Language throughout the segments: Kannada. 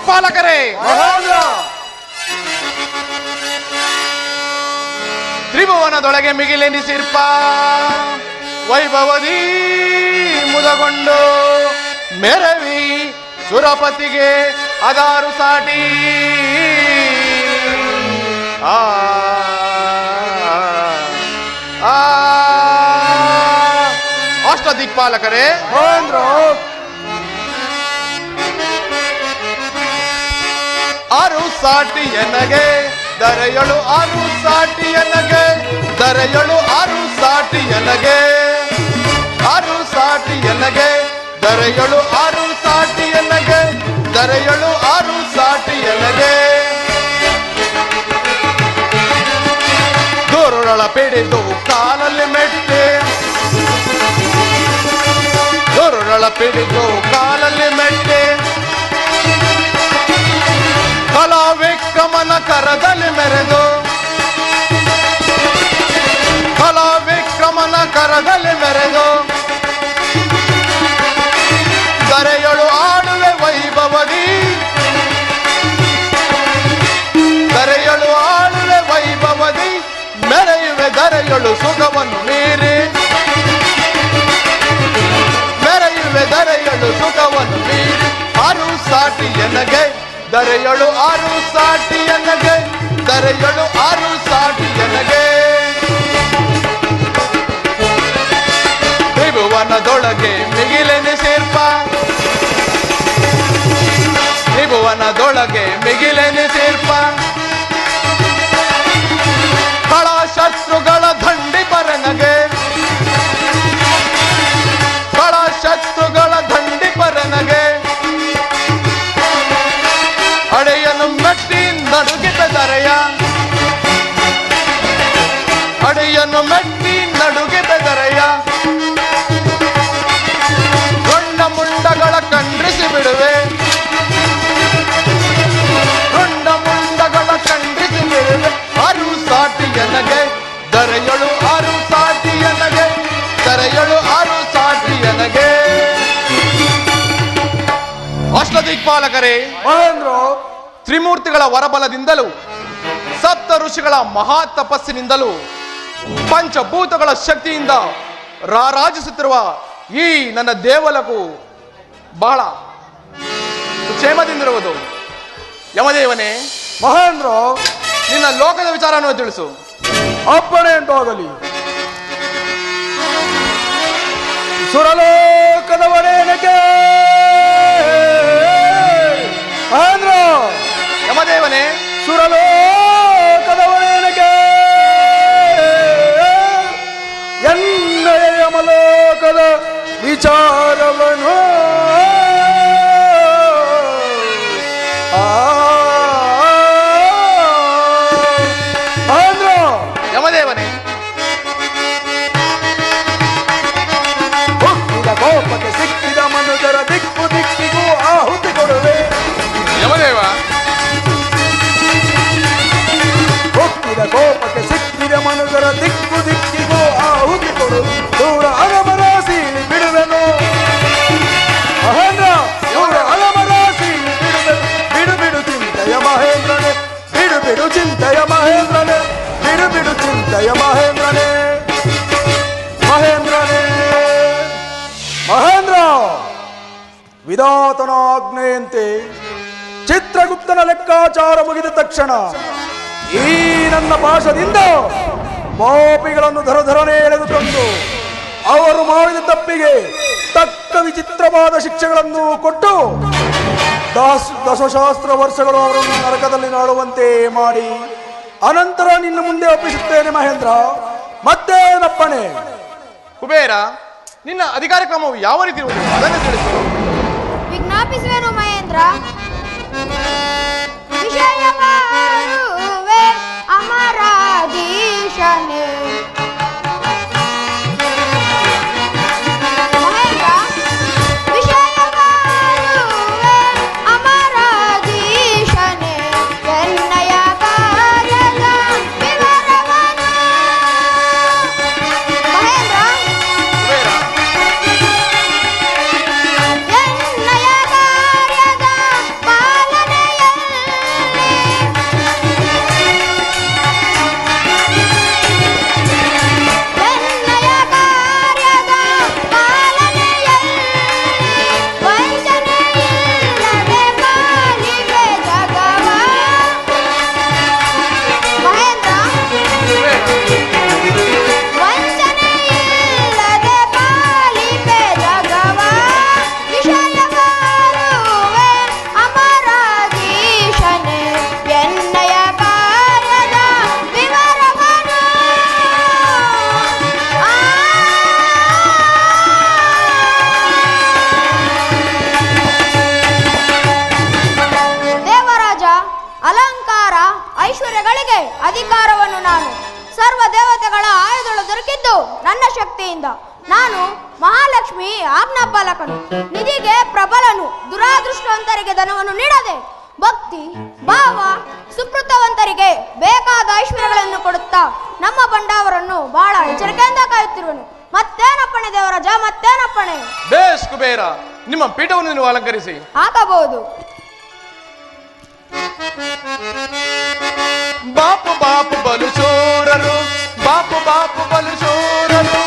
ದಿಕ್ಪಾಲಕರೇ, ತ್ರಿಭುವನದೊಳಗೆ ಮಿಗಿಲೆನಿಸಿರ್ಪ ವೈಭವದಿ ಮುದಗೊಂಡು ಮೆರವಿ ಸುರಪತಿಗೆ ಅದಾರು ಸಾಟಿ. ಆ ಅಷ್ಟ ದಿಕ್ಪಾಲಕರೇ, ಆರು ಸಾಟಿ ಎನಗೆ ದರೆಯಳು, ಆರು ಸಾಟಿ ಎನಗೆ ದರೆಯಳು, ಆರು ಸಾಟಿ ಎನಗೆ, ಆರು ಸಾಟಿ ಎನಗೆ ದರೆಯಳು, ಆರು ಸಾಟಿ ಎನಗೆ ದರೆಯಳು, ಆರು ಸಾಟಿ ಎನಗೆ. ದೂರುಗಳ ಪಿಡಿದು ಕಾಲಲ್ಲಿ ಮೆಟ್ಟೆ, ದೂರುಗಳ ಪಿಡಿದು ಕಾಲಲ್ಲಿ ಮೆಟ್ಟೆ, ಕಲಾವಿಕ್ರಮನ ಕರದಲ್ಲಿ ಮೆರೆದು, ಕಲಾವಿಕ್ರಮನ ಕರದಲ್ಲಿ ಮೆರೆದು ದರೆಯಳು ಆಡುವೆ ವೈಭವದಿ, ದರೆಯಳು ಆಡುವೆ ವೈಭವದಿ, ಮೆರೆಯುವೆ ದರೆಯಳು ಸುಖವನ್ನು ಮೀರಿ, ಮೆರೆಯುವೆ ದರೆಯಳು ಸುಖವನ್ನು ಮೀರಿ. ಆರು ಸಾಟಿ ಎನಗೆ ದರೆಯಳು, ಆರು ಸಾಟಿ ಎನಗೆ ದರೆಯಳು, ಆರು ಸಾಟಿ ಎನಗೆ. ತ್ರಿಭುವನದೊಳಗೆ ಮಿಗಿಲೆನಿಸಿರ್ಪ, ತ್ರಿಭುವನದೊಳಗೆ ಮಿಗಿಲೆನಿಸಿರ್ಪ, ಕಳ ಶತ್ರುಗಳ ದಂಡಿ ಪರನಗೆ, ಕಳ ಶತ್ರುಗಳ ದಂಡಿ ಪರನಗೆ, ಅಡೆಯನ್ನು ಮೆಟ್ಟಿ ನಡುಗಿದ ದರೆಯ, ಅಡೆಯನ್ನು ಮೆಟ್ಟಿ ನಡುಗಿದ ದರೆಯ, ಗೊಂಡ ಮುಂಡಗಳ ಖಂಡಿಸಿ ಬಿಡುವೆ, ಗೊಂಡ ಮುಂಡಗಳ ಖಂಡಿಸಿ ಬಿಡುವೆ. ಆರು ಸಾಟಿ ಎನಗೆ ದರೆಯಳು, ಆರು ಸಾಟಿ ಎನಗೆ ದರೆಯಳು, ಆರು ಸಾಟಿ ಎನಗೆ. ಅಷ್ಟದಿಕ್ಪಾಲಕರೇ, ತ್ರಿಮೂರ್ತಿಗಳ ವರಬಲದಿಂದಲೂ ಸಪ್ತ ಋಷಿಗಳ ಮಹಾ ತಪಸ್ಸಿನಿಂದಲೂ ಪಂಚಭೂತಗಳ ಶಕ್ತಿಯಿಂದ ರಾರಾಜಿಸುತ್ತಿರುವ ಈ ನನ್ನ ದೇವಲಕು ಬಹಳ ಕ್ಷೇಮದಿಂದಿರುವುದು. ಯಮದೇವನೇ, ಮಹೇಂದ್ರ, ನಿನ್ನ ಲೋಕದ ವಿಚಾರವನ್ನು ತಿಳಿಸು. ಅಪ್ಪಣೆ ಉಂಟಾಗಲಿ. ಸುರಲೋಕದವನೇನಕ್ಕೆ ಮಹೇಂದ್ರ, ಯಮದೇವನೇ, ಸುರಲೋಕದವನೇನಕ್ಕೆ ಎನ್ನ ಯಮಲೋಕದ ವಿಚಾರವನು ಮಹೇಂದ್ರ. ಯಮದೇವನೇ, ಹುಟ್ಟಿದ ಕೋಪಕ್ಕೆ ಸಿಕ್ಕಿದ ಮನುಜರ ದಿಕ್ಕು ದಿಕ್ಕಿಗೂ ಆಹುತಿ ಕೊಡುವೆ. ಯಮದೇವ, ಹುಟ್ಟಿದ ಕೋಪಕ್ಕೆ ಸಿಕ್ಕಿದ ಮನುಜರ ದಿಕ್ಕು ದಿಕ್ಕಿಗೂ ಆಹುತಿ ಕೊಡು. ದೂರ ಅಗಮನ ಸೀಳಿ ಬಿಡುವೆನು ಮಹೇಂದ್ರ, ದೂರ ಅಗಮನ ಸೀಳಿ ಬಿಡುವೆನು. ಬಿಡು ಬಿಡು ಚಿಂತೆಯ ಮಹೇಂದ್ರನೇ, ಬಿಡು ಬಿಡು ಚಿಂತೆಯ ಮಹೇಂದ್ರನೇ, ಬಿಡು ಬಿಡು ಚಿಂತೆಯ ಮಹೇಂದ್ರನೇ, ಮಹೇಂದ್ರನೇ. ಮಹೇಂದ್ರ, ವಿಧಾತನ ಆಜ್ಞೆಯಂತೆ ಚಿತ್ರಗುಪ್ತನ ಲೆಕ್ಕಾಚಾರ ಮುಗಿದ ತಕ್ಷಣ ಈ ನನ್ನ ಪಾಶದಿಂದ ಪಾಪಿಗಳನ್ನು ಧರಧರನೆ ಎಳೆದುಕೊಂಡು ಅವರು ಮಾಡಿದ ತಪ್ಪಿಗೆ ತಕ್ಕ ವಿಚಿತ್ರವಾದ ಶಿಕ್ಷೆಗಳನ್ನು ಕೊಟ್ಟು ದಶಶಾಸ್ತ್ರ ವರ್ಷಗಳು ಅವರನ್ನು ನರಕದಲ್ಲಿ ನಾಡುವಂತೆ ಮಾಡಿ ಅನಂತರ ನಿನ್ನ ಮುಂದೆ ಒಪ್ಪಿಸುತ್ತೇನೆ ಮಹೇಂದ್ರ. ಮತ್ತೇನಪ್ಪಣೆ? ಕುಬೇರ, ನಿನ್ನ ಅಧಿಕಾರ ಕ್ರಮವು ಯಾವ ರೀತಿ ಇರುವುದು ಅದನ್ನು ತಿಳಿಸು. ವಿಜ್ಞಾಪಿಸುವೆನು ಮಹೇಂದ್ರ. ವಿಷಯವಾರುವೆ ಅಮರಾಧೀಶನೇ. ಮಹೇಂದ್ರ, ವಿಷಯವಾರುವೆ ಅಮರಾಧೀಶನೇ. ಎನ್ನಯ ಕಾರ್ಯದ ವಿವರವನು. ಮಹೇಂದ್ರ, ಕುಬೇರ, ಎನ್ನಯ ಕಾರ್ಯದ ಪಾಲನೆ ಅಧಿಕಾರವನ್ನು ನಾನು ಸರ್ವ ದೇವತೆಗಳ ಆಯುಧಗಳು ದೊರಕಿದ್ದು ನನ್ನ ಶಕ್ತಿಯಿಂದ. ನಾನು ಮಹಾಲಕ್ಷ್ಮಿ ಆಜ್ಞಾಪಾಲಕನು, ನಿಧಿಗೆ ಪ್ರಬಲನು, ದುರಾದೃಷ್ಟವಂತರಿಗೆ ಧನವನ್ನು ನೀಡದೆ ಭಕ್ತಿ ಭಾವ ಸುಕೃತವಂತರಿಗೆ ಬೇಕಾದ ಐಶ್ವರ್ಯಗಳನ್ನು ಕೊಡುತ್ತಾ ನಮ್ಮ ಬಂಡಾವರನ್ನು ಬಹಳ ಎಚ್ಚರಿಕೆಯಿಂದ ಕಾಯುತ್ತಿರುವನು. ಮತ್ತೇನಪ್ಪಣೆ ದೇವರಾಜ, ಮತ್ತೇನಪ್ಪಣೆ? ಬೇಸ್ ಕುಬೇರ, ನಿಮ್ಮ ಪೀಠವನ್ನು ನೀವು ಅಲಂಕರಿಸಿ. ಆಗಬಹುದು. ಬಾಪು ಬಾಪು ಬಲು ಚೋರರು, ಬಾಪು ಬಾಪು ಬಲು ಚೋರರು,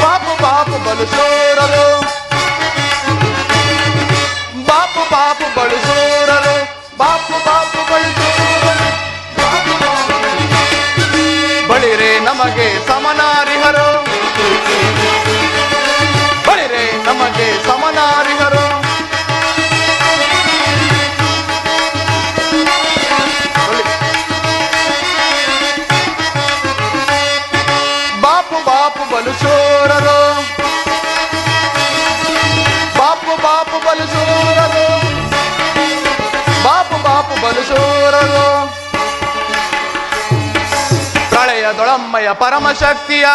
ಬಾಪು ಬಾಪು ಬಲು ಚೋರರು, ಬಾಪು ಬಾಪು ಬಲು ಚೋರರು, ಬಾಪು ಬಾಪು ಬಲು ಚೋರರು, ಬಳಿರೆ ನಮಗೆ ಸಮನಾರಿಹರು, ಬಳಿರೆ ನಮಗೆ ಸಮನಾರಿಹರು. ಬಾಪು ಬಾಪು ಬಲು ಚೋರರು, ಬಾಪು ಬಾಪು ಬಲು ಚೋರರು, ಬಾಪು ಬಾಪು ಬಲು ಚೋರರು. ಪ್ರಳಯದೊಳಮ್ಮಯ ಪರಮಶಕ್ತಿಯ,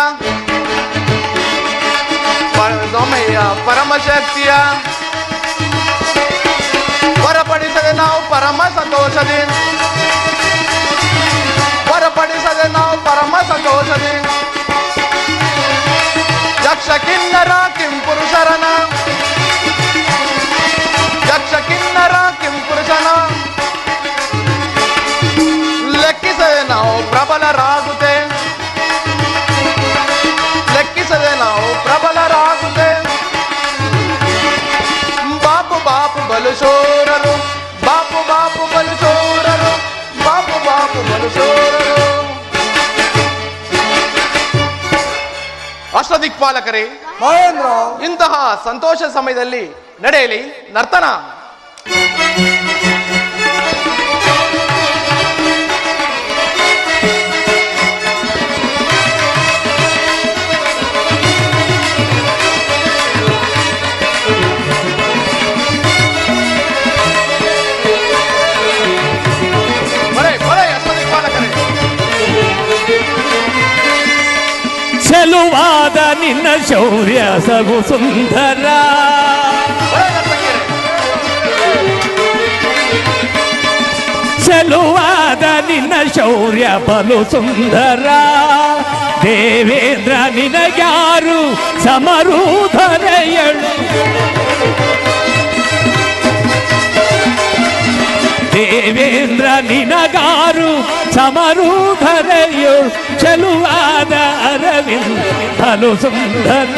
ದೊಮ್ಮೆಯ ಪರಮಶಕ್ತಿಯ ಹೊರಪಡಿಸದೆ ನಾವು ಪರಮ ಸಂತೋಷದಿ, ಹೊರಪಡಿಸದೆ ನಾವು ಪರಮ ಸಂತೋಷದಿ. ಯಕ್ಷ ಕಿನ್ನರ ಕಿಂ ಪುರುಷರನ, ಯಕ್ಷ ಕಿನ್ನರ ಕಿಂ ಪುರುಷನ ಲೆಕ್ಕಿಸದೆ ನಾವು ಪ್ರಬಲರಾಗುತ್ತೆ, ಲೆಕ್ಕಿಸದೆ ನಾವು ಪ್ರಬಲರಾಗುತ್ತೆ. ಬಾಪು ಬಾಪು ಬಲು ಚೋರರು, ಬಾಪು ಬಾಪು ಬಲು ಚೋರರು, ಬಾಪು ಬಾಪು ಬಲು ಚೋರರು. ಅಷ್ಟದಿಕ್ಪಾಲಕರೇ, ಮಹೇಂದ್ರ, ಇಂತಹ ಸಂತೋಷ ಸಮಯದಲ್ಲಿ ನಡೆಯಲಿ ನರ್ತನ. ಚೆಲುವಾದ ನಿನ್ನ ಶೌರ್ಯ ಸಗು ಸುಂದರ, ಚೆಲುವಾದ ನಿನ್ನ ಶೌರ್ಯ ಬಲು ಸುಂದರ. ದೇವೇಂದ್ರ ನಿನಗ್ಯಾರು ಸಮರುಧರೆಯಳು, ದೇವೇಂದ್ರ ನಿನಗಾರು ಸಮರುಧರೆಯಳು. ಚೆಲುವಾದ ಅರವಿಂದ ಬಲು ಸುಂದರ.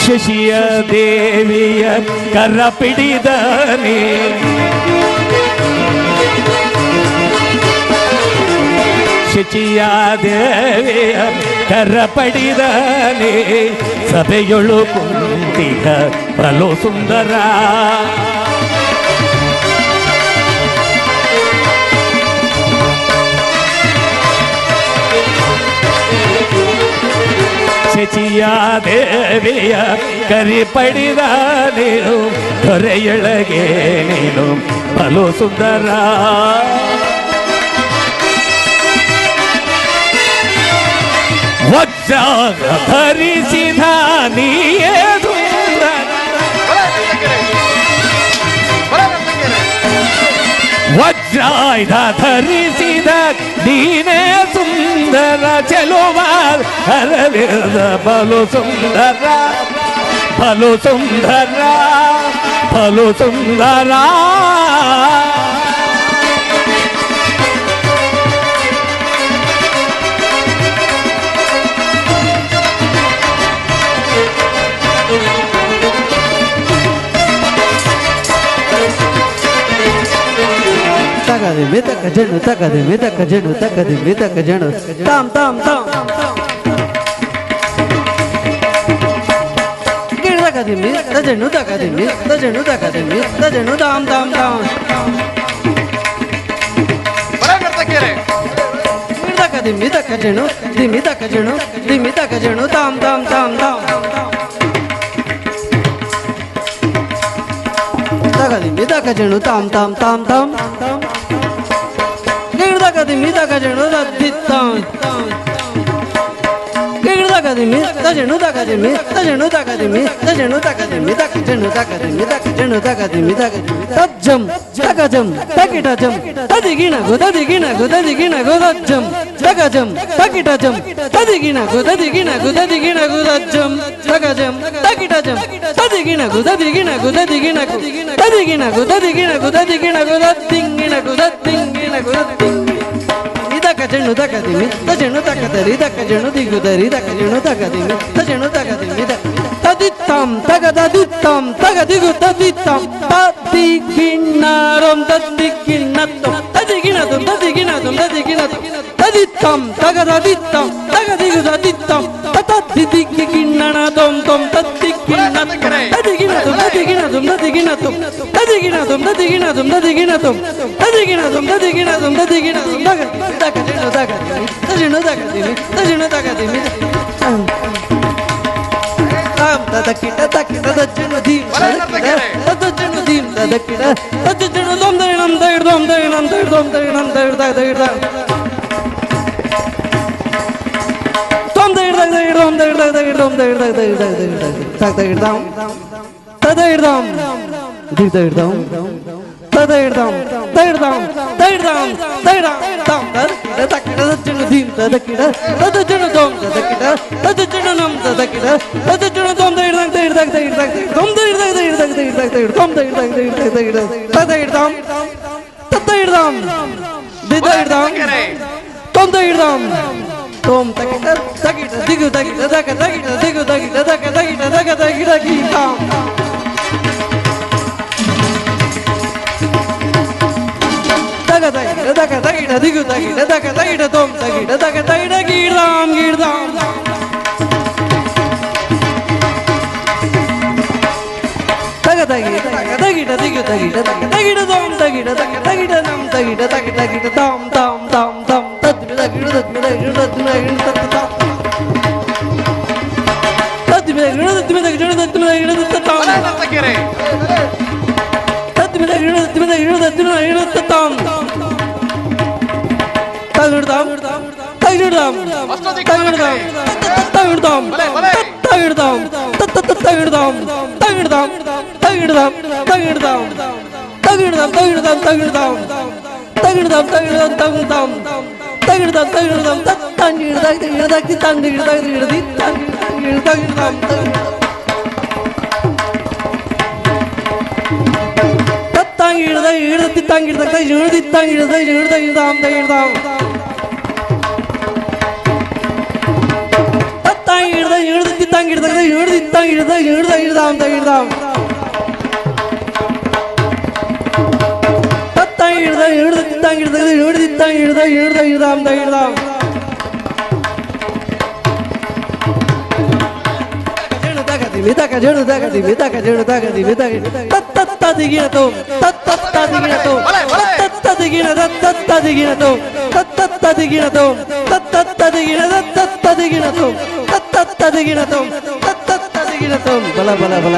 ಶಶಿಯ ದೇವಿಯ ಕರ ಪಿಡಿದನೆ, ಶಚಿಯ ದೇವಿಯ ಕರ ಪಡಿದನೆ. ಸಭೆಯೊಳು ಕುಂತಿಗ ಬಲು ಸುಂದರ, ಶಚಿಯ ದೇವಿಯ ಕರಿ ಪಡಿದ ನೀನು, ದೊರೆಯೊಳಗೆ ನೀನು ಬಲು ಸುಂದರ. ವಜ್ರ ಧರಿಸಿದ ನೀಯೇ ಸುಂದರ, ವಜ್ರಾಯುಧ ಧರಿಸಿದ ನೀನೇ ಸುಂದರ. ಚೆಲುವ ಅರವಿಂದ ಬಲು ಸುಂದರ, ಬಲು ಸುಂದರ, ಬಲು ಸುಂದರ. ತಗದೆ ಮಿತಕ ಜಣು, ತಗದೆ ಮಿತಕ ಜಣು, ತಗದೆ ಮಿತಕ ಜಣು. ತಾಮ್ ತಾಮ್ ತಾಮ್ ತಗದೆ ಮಿ ತಜಣು, ತಗದೆ ಮಿ ತಜಣು, ತಗದೆ ಮಿ ತಜಣು. ತಾಮ್ ತಾಮ್ ತಾಮ್ ತಗದೆ ಮಿತಕ ಜಣು, ದಿ ಮಿತಕ ಜಣು, ದಿ ಮಿತಕ ಜಣು. ತಾಮ್ ತಾಮ್ ತಾಮ್ ತಾಮ್ ತಕ ಜಣು ತಾಮ್ ತಾಮ್ ತಾಮ್ ತಾಮ್ ಗಿಡದಕದಿಮಿ ತಕ ಜಣು ದಿತ್ತಾಂ ಗಿಡದಕದಿಮಿ ತಜಣು ತಕದಿಮಿ ತಜಣು ತಕದಿಮಿ ತಜಣು ತಕದಿಮಿ ತಕ ಜಣು ತಕದಿಮಿ ತಕ ಜಣು ತಕದಿಮಿ ತಕ ತಜ್ಜಂ ತಕಜಂ ತಕಿಟಜಂ ತದಿಗಿಣಗು ತದಿಗಿಣಗು ತದಿಗಿಣಗು ತಜ್ಜಂ ತಕಜಂ ತಕಿಟಜಂ ತದಿಗಿಣಗು ತದಿಗಿಣಗು ತದಿಗಿಣಗು ತಜ್ಜಂ ತಕಜಂ ತಕಿಟಜಂ ತದಿಗಿಣಗು ತದಿಗಿಣಗು ತದಿಗಿಣಗು ತದಿಗಿಣಗು ತದಿಗಿಣಗು ತದಿಗಿಣಗು ತದ್ದಿಂಗಿಣಗು ತದ್ದಿಂಗಿಣಗು ತದ್ದಿಂಗಿ ಇದಕ ಜಣು ತಕದಿಮಿ ತಜಣು ತಕದರಿ ದಕ ಜಣು ದಿಗುದರಿ ದಕ ಜಣು ತಕದಿಮಿ ತಜಣು ತಕದಿಮಿ ತದಿತ್ತಾಂ ತಗದದಿತ್ತಾಂ ತಗದಿಗು ತದಿತ್ತಾಂ ತದಿಗಿಣ್ಣಾರಂ ತದಿಗಿಣ್ಣತ್ತಂ ತದಿಗಿಣದಂ ತದಿಗಿಣದಂ ತದಿಗಿಣದಂ ತದಿತ್ತಾಂ ತಗದದಿತ್ತಾಂ ತಗದಿಗು ತದಿತ್ತಾಂ ತದಿಗಿಣ್ಣಣದಂ ತಂ ತದಿಗಿಣ್ಣತ್ತಂ ತದಿಗಿಣದಂ ತದಿಗಿಣದಂ ತದಿಗಿಣತ್ತಂ ತದಿಗಿಣದಂ ತದಿಗಿಣದಂ ತದಿಗಿಣತ್ತಂ ತದಿಗಿಣದಂ ತದಿಗಿಣದಂ ತದಿಗಿಣದಂ ದಕ ಜಣು ತಕದಿಮಿ ತಜಣು ತಕದಿಮಿ ತಜಣು ತಕದಿಮಿ ತದಕಿಟ ತಕಿಟ ತಜ್ಜನು ದೀಂ ತಜ್ಜನು ದೀಂ ತದಕಿಟ ತಜ್ಜನು ದೊಂ ದೈಣಂ ದೈಡ್ದೊಂ ದೈಣಂ ದೈಡ್ದೊಂ ದೈಣಂ ದೈಡ್ದ ದೈಡ್ದ ತೊಂ ದೈಡ್ದ ದೈಡ್ದೊಂ ದೈಡ್ದ ದೈಡ್ದೊಂ ದೈಡ್ದ ದೈಡ್ದ ದೈಡ್ದ ದೈಡ್ದಂ ತದೈಡ್ದಂ ದೈಡ್ದಂ ತದೈಡ್ದಂ ದೈಡ್ದಂ ದೈಡ್ದಂ ದೈಡ್ದಂ ತಂ ತದಕಿಟ ತಜ್ಜನು ದೀಂ ತದಕಿಟ ತಜ್ಜನು ದೊಂ ತದಕಿಟ ತಜ್ಜನು ನಂ ತದಕಿಟ ತಜ್ಜನು ದೊಂ ದೈಡ್ದಂ ದೈಡ್ದ ದೈಡ್ದ ದೊಂ ದೈಡ್ದ ದೈಡ್ದ ದೈಡ್ದ ದೈಡ್ದಂ ದೈಡ್ದ ದೈಡ್ದ ದೈಡ್ದ ತದೈಡ್ದಂ ತದೈಡ್ದಂ ದಿದೈಡ್ದಂ ತೊಂ ದೈಡ್ದಂ ತೊಂ ತಕಿಟ ತಕಿಟ ದಿಗು ತಕಿಟ ದಕ ತಕಿಟ ದಿಗು ತಕಿಟ ದಕ ತಕಿಟ ದಕ ತಕಿಟ ಗೀತಾಂ ದಕ ತಗಿಡ ದಿಗು ತಗಿಡ ದಕ ತಗಿಡ ತೊಂ ತಗಿಡ ದಕ ತಗಿಡ ಗೀಡ್ದಾಂ ಗೀಡ್ದಾಂ ತಗ ತಗಿಡ ತಗಿಡ ದಿಗು ತಗಿಡ ದಕ ತಗಿಡ ತೊಂ ತಗಿಡ ದಕ ತಗಿಡ ನಂ ತಗಿಡ ತಕ ತಗಿಡ ತಾಂ ತಾಂ ತಾಂ ತಾಂ ತದ್ಮಿದ ಗಿಡ ತದ್ಮಿದ ಗಿಡ ತದ್ಮಿದ ಗಿಡ ತತ್ತ ತಾಂ ತದ್ಮಿದ ಗಿಡ ತದ್ಮಿದ ಗಿಡ ತದ್ಮಿದ ಗಿಡ ತತ್ತ ತಾಂ ತದ್ಮಿದ ಗಿಡ ತದ್ಮಿದ ಗಿಡ ತದ್ಮಿದ ಗಿಡ ತತ್ತ ತಾಂ ತಗಿಡ್ದಾಂ ತಗಿಡ್ದಾಂ ತಗಿಡ್ದಾಂ ತಗಿಡ್ದಾಂ ತಗಿಡ್ದಾಂ ತಗಿಡ್ದಾಂ ತಗಿಡ್ದಾಂ ತಗಿಡ್ದಾಂ ತಗಿಡ್ದಾಂ ತಗಿಡ್ದಾಂ ತಗಿಡ್ದಾಂ ತಗಿಡ್ದಾಂ ತಗಿಡ್ದಾಂ ತಗಿಡ್ದಾಂ ತಗಿಡ್ದಾಂ ತಗಿಡ್ದಾಂ ತಗಿಡ್ದಾಂ ತಂಗಿಡ್ದಾಂ ತಗಿಡ್ದಾಂ ತಂಗಿಡ್ದಾಂ ತಗಿಡ್ದಿ ತಗಿಡ್ದಾಂ ತತ್ತಾಂಗಿಡ್ದ ಇಡ್ದಿ ತಂಗಿಡ್ದ ಇಡ್ದಿ ತಂಗಿಡ್ದ ಇಡ್ದ ಇಡ್ದಾಂ ತಗಿಡ್ದಾಂ ತತ್ತಾಂಗಿಡ್ದ ಇಡ್ದಿ ತಂಗಿಡ್ದ ಇಡ್ದಿ ತಂಗಿಡ್ದ ಇಡ್ದ ಇಡ್ದಾಂ ತಗಿಡ್ದಾಂ ತತ್ತಾಂಗಿಡ್ದ ಇಡ್ದಿ ತಂಗಿಡ್ದ ಇಡ್ದಿ ತಂಗಿಡ್ದ ಇಡ್ದ ಇಡ್ದಾಂ ತಗಿಡ್ದಾಂ ತಕ ಜಣು ತಕದಿಮಿ ತಕ ಜಣು ತಕದಿಮಿ ತತ್ತದಿಗಿಣತೋ ತತ್ತದಿಗಿಣತೋ ತತ್ತದಿಗಿಣ ತತ್ತದಿಗಿಣತೋ ತತ್ತದಿಗಿಣತೋ ತತ್ತದಿಗಿಣ ತತ್ತದಿಗಿಣತೋ ತತ್ತದಿಗಿಣತೋ ತತ್ತದಿಗಿಣತೋ ಬಲ ಬಲ ಬಲ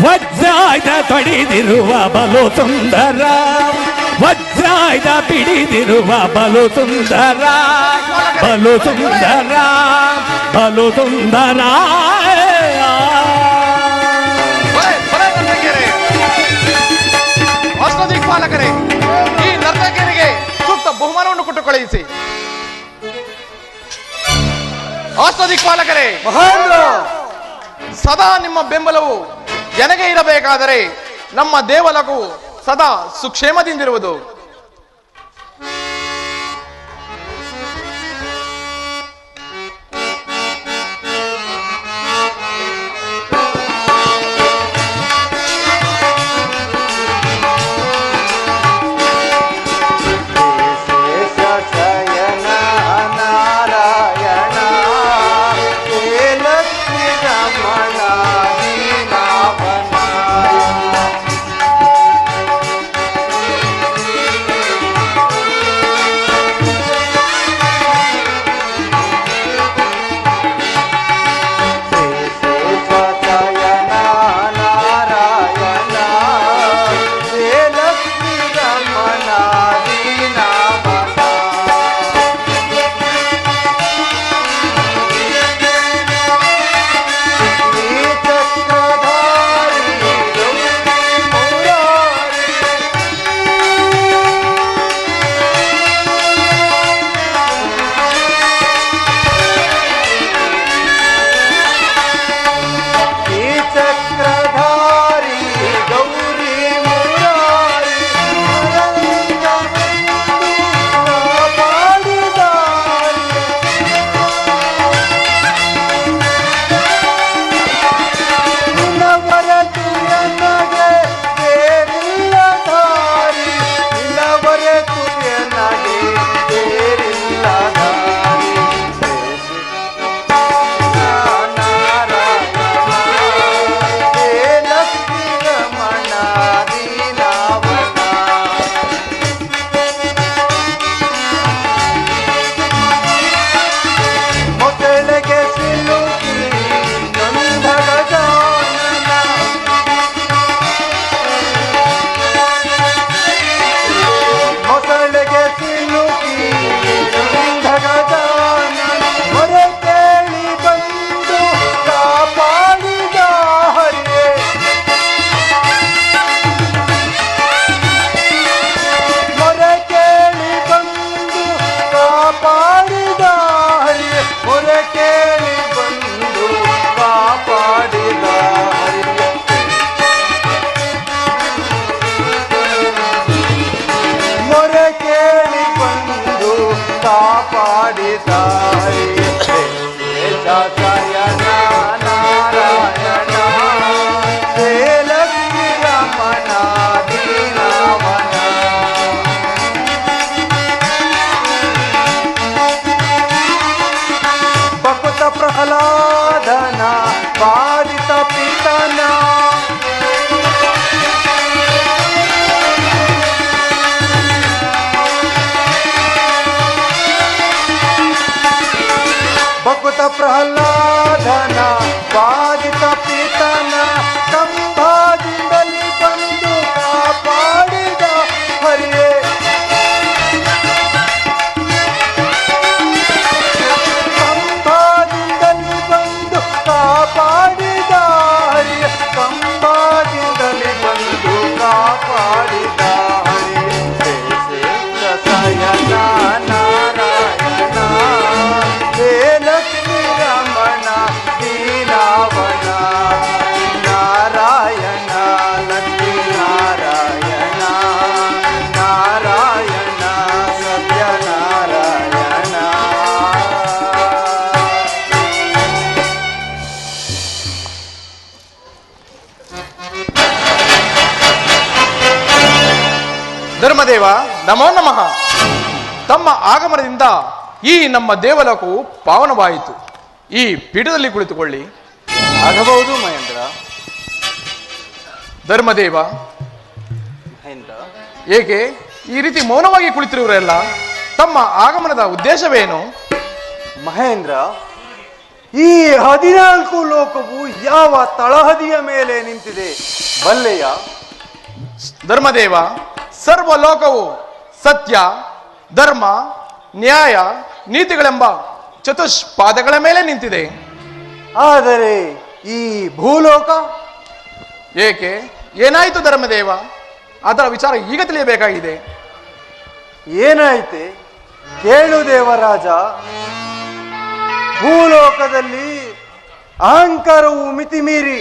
ವಜ್ರಾಯುಧ ತೊಡಿದಿರುವ ಬಲು ಸುಂದರ ವಜ್ರಾಯುಧ ಪಿಡಿದಿರುವ ಬಲು ಸುಂದರ ಬಲು ಸುಂದರ ಬಲು ಸುಂದರ ಅಷ್ಟದಿಕ್ಪಾಲಕರೇ ಈ ನರ್ತಕಿಯರಿಗೆ ಸೂಕ್ತ ಬಹುಮಾನವನ್ನು ಕೊಟ್ಟು ಕಳುಹಿಸಿ. ಅಷ್ಟದಿಕ್ಪಾಲಕರೇ ಮಹೇಂದ್ರ, ಸದಾ ನಿಮ್ಮ ಬೆಂಬಲವು ಜನಗೆ ಇರಬೇಕಾದರೆ ನಮ್ಮ ದೇವಲಗು ಸದಾ ಸುಕ್ಷೇಮದಿಂದಿರುವುದು. ನಮೋ ನಮಃ. ತಮ್ಮ ಆಗಮನದಿಂದ ಈ ನಮ್ಮ ದೇವಲೋಕವು ಪಾವನವಾಯಿತು. ಈ ಪೀಠದಲ್ಲಿ ಕುಳಿತುಕೊಳ್ಳಿ. ಆಗಬಹುದು ಮಹೇಂದ್ರ. ಧರ್ಮದೇವ, ಮಹೇಂದ್ರ, ಏಕೆ ಈ ರೀತಿ ಮೌನವಾಗಿ ಕುಳಿತಿರುವರೆಲ್ಲ? ತಮ್ಮ ಆಗಮನದ ಉದ್ದೇಶವೇನು? ಮಹೇಂದ್ರ, ಈ 14 ಲೋಕವು ಯಾವ ತಳಹದಿಯ ಮೇಲೆ ನಿಂತಿದೆ ಬಲ್ಲೆಯ? ಧರ್ಮದೇವ, ಸರ್ವ ಲೋಕವು ಸತ್ಯ, ಧರ್ಮ, ನ್ಯಾಯ, ನೀತಿಗಳೆಂಬ ಚತುಷ್ಪಾದಗಳ ಮೇಲೆ ನಿಂತಿದೆ. ಆದರೆ ಈ ಭೂಲೋಕ ಏಕೆ, ಏನಾಯಿತು ಧರ್ಮದೇವ? ಅದರ ವಿಚಾರ ಈಗ ತಿಳಿಯಬೇಕಾಗಿದೆ. ಏನಾಯ್ತೆ ಕೇಳು ದೇವರಾಜ. ಭೂಲೋಕದಲ್ಲಿ ಅಹಂಕಾರವು ಮಿತಿ ಮೀರಿ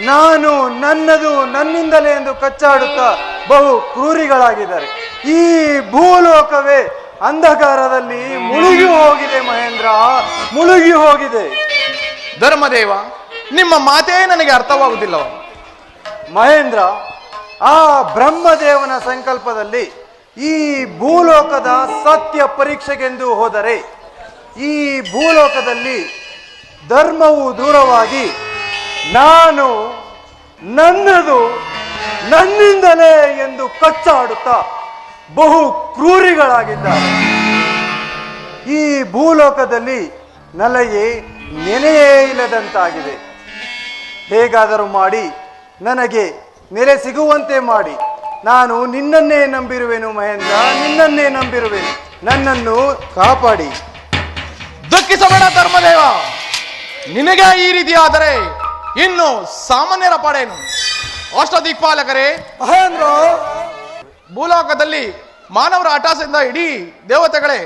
ನಾನು ನನ್ನದು ನನ್ನಿಂದಲೇ ಎಂದು ಕಚ್ಚಾಡುತ್ತಾ ಬಹು ಕ್ರೂರಿಗಳಾಗಿದ್ದಾರೆ. ಈ ಭೂಲೋಕವೇ ಅಂಧಕಾರದಲ್ಲಿ ಮುಳುಗಿ ಹೋಗಿದೆ ಮಹೇಂದ್ರ, ಮುಳುಗಿ ಹೋಗಿದೆ. ಧರ್ಮದೇವ, ನಿಮ್ಮ ಮಾತೇ ನನಗೆ ಅರ್ಥವಾಗುವುದಿಲ್ಲ. ಮಹೇಂದ್ರ, ಆ ಬ್ರಹ್ಮದೇವನ ಸಂಕಲ್ಪದಲ್ಲಿ ಈ ಭೂಲೋಕದ ಸತ್ಯ ಪರೀಕ್ಷೆಗೆಂದು ಹೋದರೆ ಈ ಭೂಲೋಕದಲ್ಲಿ ಧರ್ಮವು ದೂರವಾಗಿ ನಾನು ನನ್ನದು ನನ್ನಿಂದಲೇ ಎಂದು ಕಚ್ಚಾಡುತ್ತಾ ಬಹು ಕ್ರೂರಿಗಳಾಗಿದ್ದಾರೆ. ಈ ಭೂಲೋಕದಲ್ಲಿ ನನಗೆ ನೆನೆಯೇ ಇಲ್ಲದಂತಾಗಿದೆ. ಹೇಗಾದರೂ ಮಾಡಿ ನನಗೆ ನೆಲೆ ಸಿಗುವಂತೆ ಮಾಡಿ. ನಾನು ನಿನ್ನನ್ನೇ ನಂಬಿರುವೆನು ಮಹೇಂದ್ರ, ನಿನ್ನನ್ನೇ ನಂಬಿರುವೆನು. ನನ್ನನ್ನು ಕಾಪಾಡಿ. ದುಃಖಿಸಬೇಡ ಧರ್ಮದೇವ. ನಿನಗೆ ಈ ರೀತಿ ಆದರೆ ಇನ್ನು ಸಾಮಾನ್ಯರ ಪಾಡೇನು? ಅಷ್ಟದಿಕ್ಪಾಲಕರೇ, ಮಹೇಂದ್ರ, ಭೂಲೋಕದಲ್ಲಿ ಮಾನವರ ಹಠಾಸದಿಂದ ಇಡೀ ದೇವತೆಗಳೇ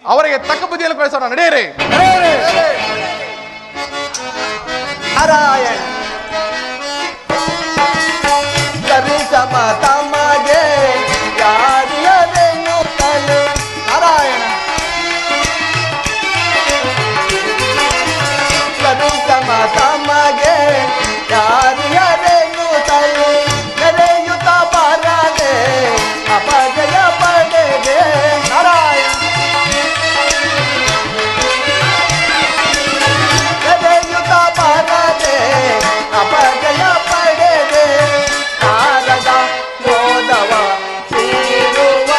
ಅವರಿಗೆ ತಕ್ಕ ಬುದ್ಧಿಯನ್ನು ಕಳಿಸೋಣ. ನಡೆಯಿರಿ. ನಾರಾಯಣ ಕರಿಸಮ ತಮಗೆ ಯಾರಿಯರೆನ್ನು ತಲೆ. ನಾರಾಯಣ ಕರಿಸಮ ತಮಗೆ ಯಾರಿಯರೆನ್ನು ತಲೆ. ನೆರೆಯುತ್ತ ಬಾರದೆ ಅಪಜಯ ಪಡೆದೆ. ನಾರಾಯಣ ನೆರೆಯುತ್ತ ಬಾರದೆ ಅಪಜಯ ಪಡೆದೆ. ನಾರದ ಮೋದವ ಸೇರುವ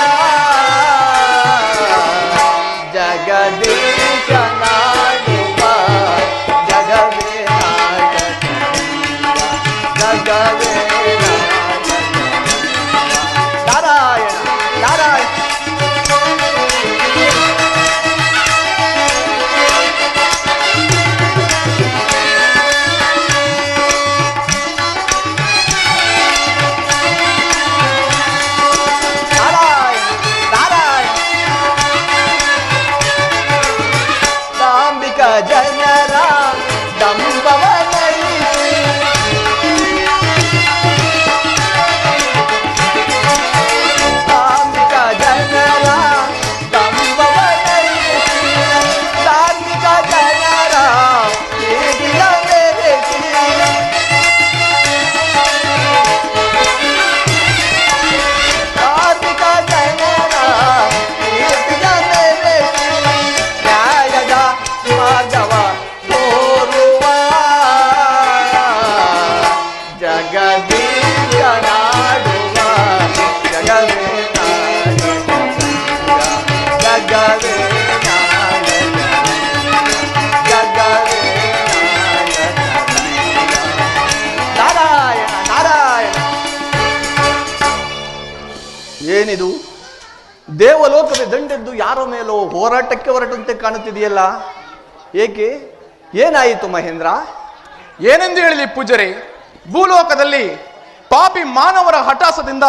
ಜಗದೀಶ ನಾಡುವ ಜಗವೇ ನಾಟಕ ಜಗವೇ ನಾರಾಯಣ ನಾರಾಯಣ. ಜನರ ದಂಬವನಲ್ಲಿ ಧಾರ್ಮಿಕ ಜನರ ದಂಬವನಲ್ಲಿ ಧಾರ್ಮಿಕ ಜನರ ಹೇಗಿನ ಬೆರೆಸಿ ಧಾರ್ಮಿಕ ಜನರ ಹೇಗಿನ ಬೆರೆಸಿ ನ್ಯಾಯದ ಮಾರ್ಗವ ತೋರುವ ಜಗದೀಶ ನಾಡುವ ಜಗವೇ ಜಗವೇ ಜಗವೇ ನಾರಾಯಣ ನಾರಾಯಣ. ಏನಿದು ದೇವಲೋಕದ ದಂಡೆದ್ದು ಯಾರ ಮೇಲೋ ಹೋರಾಟಕ್ಕೆ ಹೊರಟಂತೆ ಕಾಣುತ್ತಿದೆಯಲ್ಲ? ಏಕೆ, ಏನಾಯಿತು ಮಹೇಂದ್ರ? ಏನೆಂದು ಹೇಳಲಿ ಪೂಜರೆ? ಭೂಲೋಕದಲ್ಲಿ ಪಾಪಿ ಮಾನವರ ಹಠಾಸದಿಂದ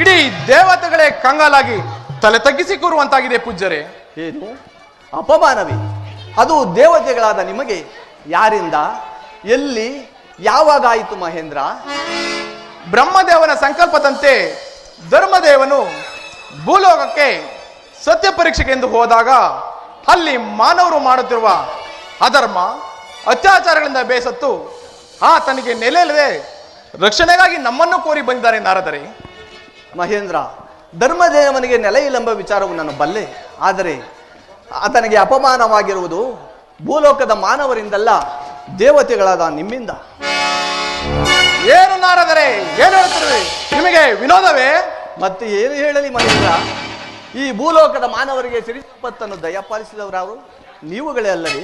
ಇಡೀ ದೇವತೆಗಳೇ ಕಂಗಾಲಾಗಿ ತಲೆ ತಗ್ಗಿಸಿ ಕೂರುವಂತಾಗಿದೆ ಪೂಜ್ಯರೇ. ಏನು ಅಪಮಾನವೇ? ಅದು ದೇವತೆಗಳಾದ ನಿಮಗೆ ಯಾರಿಂದ, ಎಲ್ಲಿ, ಯಾವಾಗ ಆಯಿತು ಮಹೇಂದ್ರ? ಬ್ರಹ್ಮದೇವನ ಸಂಕಲ್ಪದಂತೆ ಧರ್ಮದೇವನು ಭೂಲೋಕಕ್ಕೆ ಸತ್ಯ ಪರೀಕ್ಷೆಗೆಂದು ಹೋದಾಗ ಅಲ್ಲಿ ಮಾನವರು ಮಾಡುತ್ತಿರುವ ಅಧರ್ಮ ಅತ್ಯಾಚಾರಗಳಿಂದ ಬೇಸತ್ತು ಆತನಿಗೆ ನೆಲೆಯಿಲ್ಲದೆ ರಕ್ಷಣೆಗಾಗಿ ನಮ್ಮನ್ನು ಕೋರಿ ಬಂದಿದ್ದಾರೆ ನಾರದರೆ. ಮಹೇಂದ್ರ, ಧರ್ಮದೇವನಿಗೆ ನೆಲೆ ಇಲ್ಲಂಬ ವಿಚಾರವು ನಾನು ಬಲ್ಲೆ. ಆದರೆ ಆತನಿಗೆ ಅಪಮಾನವಾಗಿರುವುದು ಭೂಲೋಕದ ಮಾನವರಿಂದಲ್ಲ, ದೇವತೆಗಳಾದ ನಿಮ್ಮಿಂದ. ಏನು ನಾರದರೆ, ಏನು ಹೇಳ್ತಿರುವೆ? ನಿಮಗೆ ವಿನೋದವೇ? ಮತ್ತೆ ಏನು ಹೇಳಲಿ ಮಹೇಂದ್ರ, ಈ ಭೂಲೋಕದ ಮಾನವರಿಗೆ ಸಿರಿ ಸಂಪತ್ತನ್ನು ದಯಪಾಲಿಸಿದವರಾರು ನೀವುಗಳೇ ಅಲ್ಲವೇ?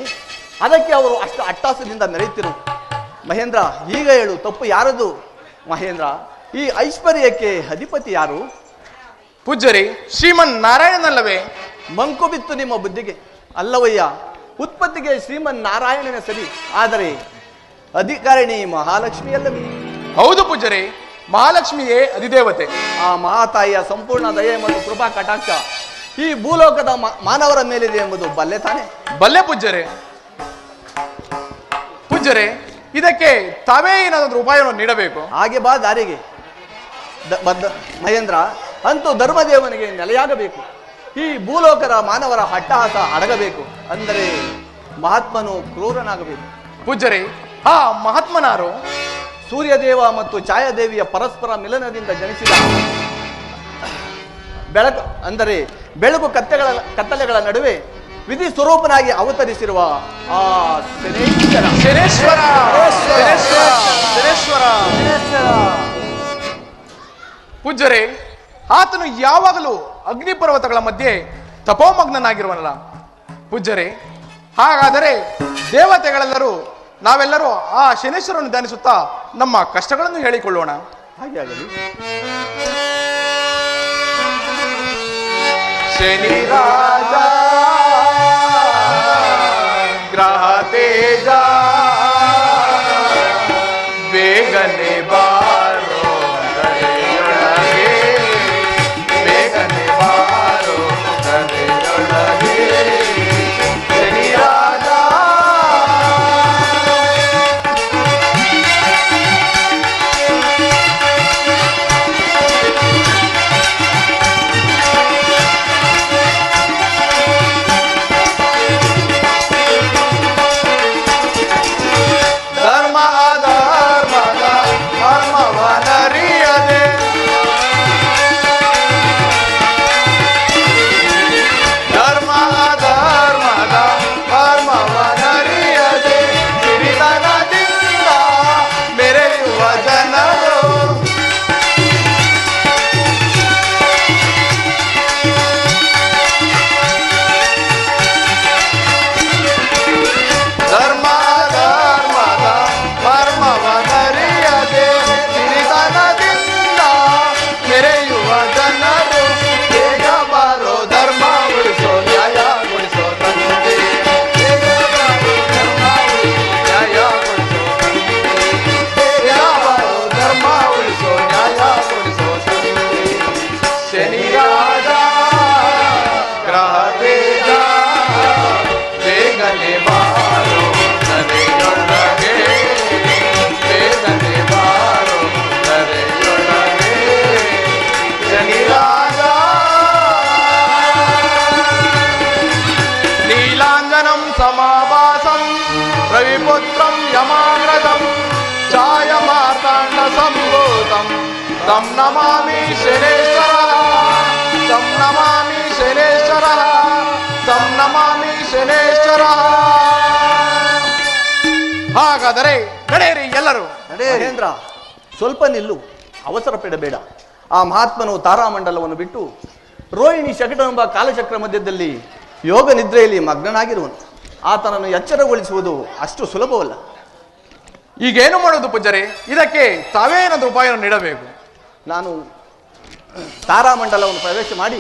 ಅದಕ್ಕೆ ಅವರು ಅಷ್ಟು ಅಟ್ಟಾಸದಿಂದ ಮೆರೆಯುತ್ತಿರು. ಮಹೇಂದ್ರ, ಈಗ ಹೇಳು, ತಪ್ಪು ಯಾರದು? ಮಹೇಂದ್ರ, ಈ ಐಶ್ವರ್ಯಕ್ಕೆ ಅಧಿಪತಿ ಯಾರು? ಪೂಜ್ಯರೇ, ಶ್ರೀಮನ್ ನಾರಾಯಣನಲ್ಲವೇ? ಮಂಕು ಬಿತ್ತು ನಿಮ್ಮ ಬುದ್ಧಿಗೆ. ಅಲ್ಲವಯ್ಯ, ಉತ್ಪತ್ತಿಗೆ ಶ್ರೀಮನ್ ನಾರಾಯಣನ ಸರಿ, ಆದರೆ ಅಧಿಕಾರಿಣಿ ಮಹಾಲಕ್ಷ್ಮಿಯಲ್ಲವೇ? ಹೌದು ಪೂಜ್ಯರೇ, ಮಹಾಲಕ್ಷ್ಮಿಯೇ ಅಧಿದೇವತೆ. ಆ ಮಹಾತಾಯಿಯ ಸಂಪೂರ್ಣ ದಯೆ ಮತ್ತು ಕೃಪಾ ಕಟಾಕ್ಷ ಈ ಭೂಲೋಕದ ಮಾನವರ ಮೇಲಿದೆ ಎಂಬುದು ಬಲ್ಲೆ ತಾನೆ? ಬಲ್ಲೆ ಪೂಜ್ಯರೇ. ಪೂಜ್ಯರೇ, ಇದಕ್ಕೆ ತಾವೇ ಏನಾದರೂ ಉಪಾಯವನ್ನು ನೀಡಬೇಕು. ಹಾಗೆ ಬಾ ದಾರಿಗೆ. ಮಹೇಂದ್ರ, ಅಂತೂ ಧರ್ಮದೇವನಿಗೆ ನೆಲೆಯಾಗಬೇಕು. ಈ ಭೂಲೋಕದ ಮಾನವರ ಅಟ್ಟಹಾಸ ಅಡಗಬೇಕು. ಅಂದರೆ ಮಹಾತ್ಮನು ಕ್ರೂರನಾಗಬೇಕು. ಪೂಜ್ಯರೇ, ಆ ಮಹಾತ್ಮನಾರು? ಸೂರ್ಯದೇವ ಮತ್ತು ಛಾಯಾದೇವಿಯ ಪರಸ್ಪರ ಮಿಲನದಿಂದ ಜನಿಸಿದ ಬೆಳಕು, ಅಂದರೆ ಬೆಳಕು ಕತ್ತಲೆಗಳ ನಡುವೆ ವಿಧಿ ಸ್ವರೂಪನಾಗಿ ಅವತರಿಸಿರುವ ಆ ಶನೇಶ್ವರ. ಪೂಜ್ಯರೇ, ಆತನು ಯಾವಾಗಲೂ ಅಗ್ನಿ ಪರ್ವತಗಳ ಮಧ್ಯೆ ತಪೋಮಗ್ನನಾಗಿರುವನಲ್ಲ ಪೂಜ್ಯರೇ. ಹಾಗಾದರೆ ದೇವತೆಗಳೆಲ್ಲರೂ ನಾವೆಲ್ಲರೂ ಆ ಶನೇಶ್ವರನ್ನು ಧ್ಯಾನಿಸುತ್ತಾ ನಮ್ಮ ಕಷ್ಟಗಳನ್ನು ಹೇಳಿಕೊಳ್ಳೋಣ. ಹಾಗೆ ಆಗಲಿ. ಶನಿ ರಾಜ ಗ್ರಹ ತೇಜ ಬೇಗನೆ ಬಾರೋ ದರೆಯೊಳಗೆ, ಬೇಗನೆ ಬಾರೋ ದರೆಯೊಳಗೆ. ಶನಿ ರಾಜ रविपुत्रं यमाग्रजं छायमार्ताण्डसम्भूतं तं नमामि शनेश्वरः, तं नमामि शनेश्वरः, तं नमामि शनेश्वरः. ಹಾಗಾದರೆ ನಡೆಯಿರಿ ಎಲ್ಲರೂ. ಮಹೇಂದ್ರ, ಸ್ವಲ್ಪ ನಿಲ್ಲು, ಅವಸರ ಪಡಬೇಡ. ಆ ಮಹಾತ್ಮನು ತಾರಾಮಂಡಲವನ್ನು ಬಿಟ್ಟು ರೋಹಿಣಿ ಶಕಟವೆಂಬ ಕಾಲಚಕ್ರ ಮಧ್ಯದಲ್ಲಿ ಯೋಗ ನಿದ್ರೆಯಲ್ಲಿ ಮಗ್ನನಾಗಿರುವನು. ಆತನನ್ನು ಎಚ್ಚರಗೊಳಿಸುವುದು ಅಷ್ಟು ಸುಲಭವಲ್ಲ. ಈಗೇನು ಮಾಡೋದು ಪೂಜ್ಯರೇ? ಇದಕ್ಕೆ ತಾವೇ ಏನಾದರೂ ಉಪಾಯವನ್ನು ನೀಡಬೇಕು. ನಾನು ತಾರಾಮಂಡಲವನ್ನು ಪ್ರವೇಶ ಮಾಡಿ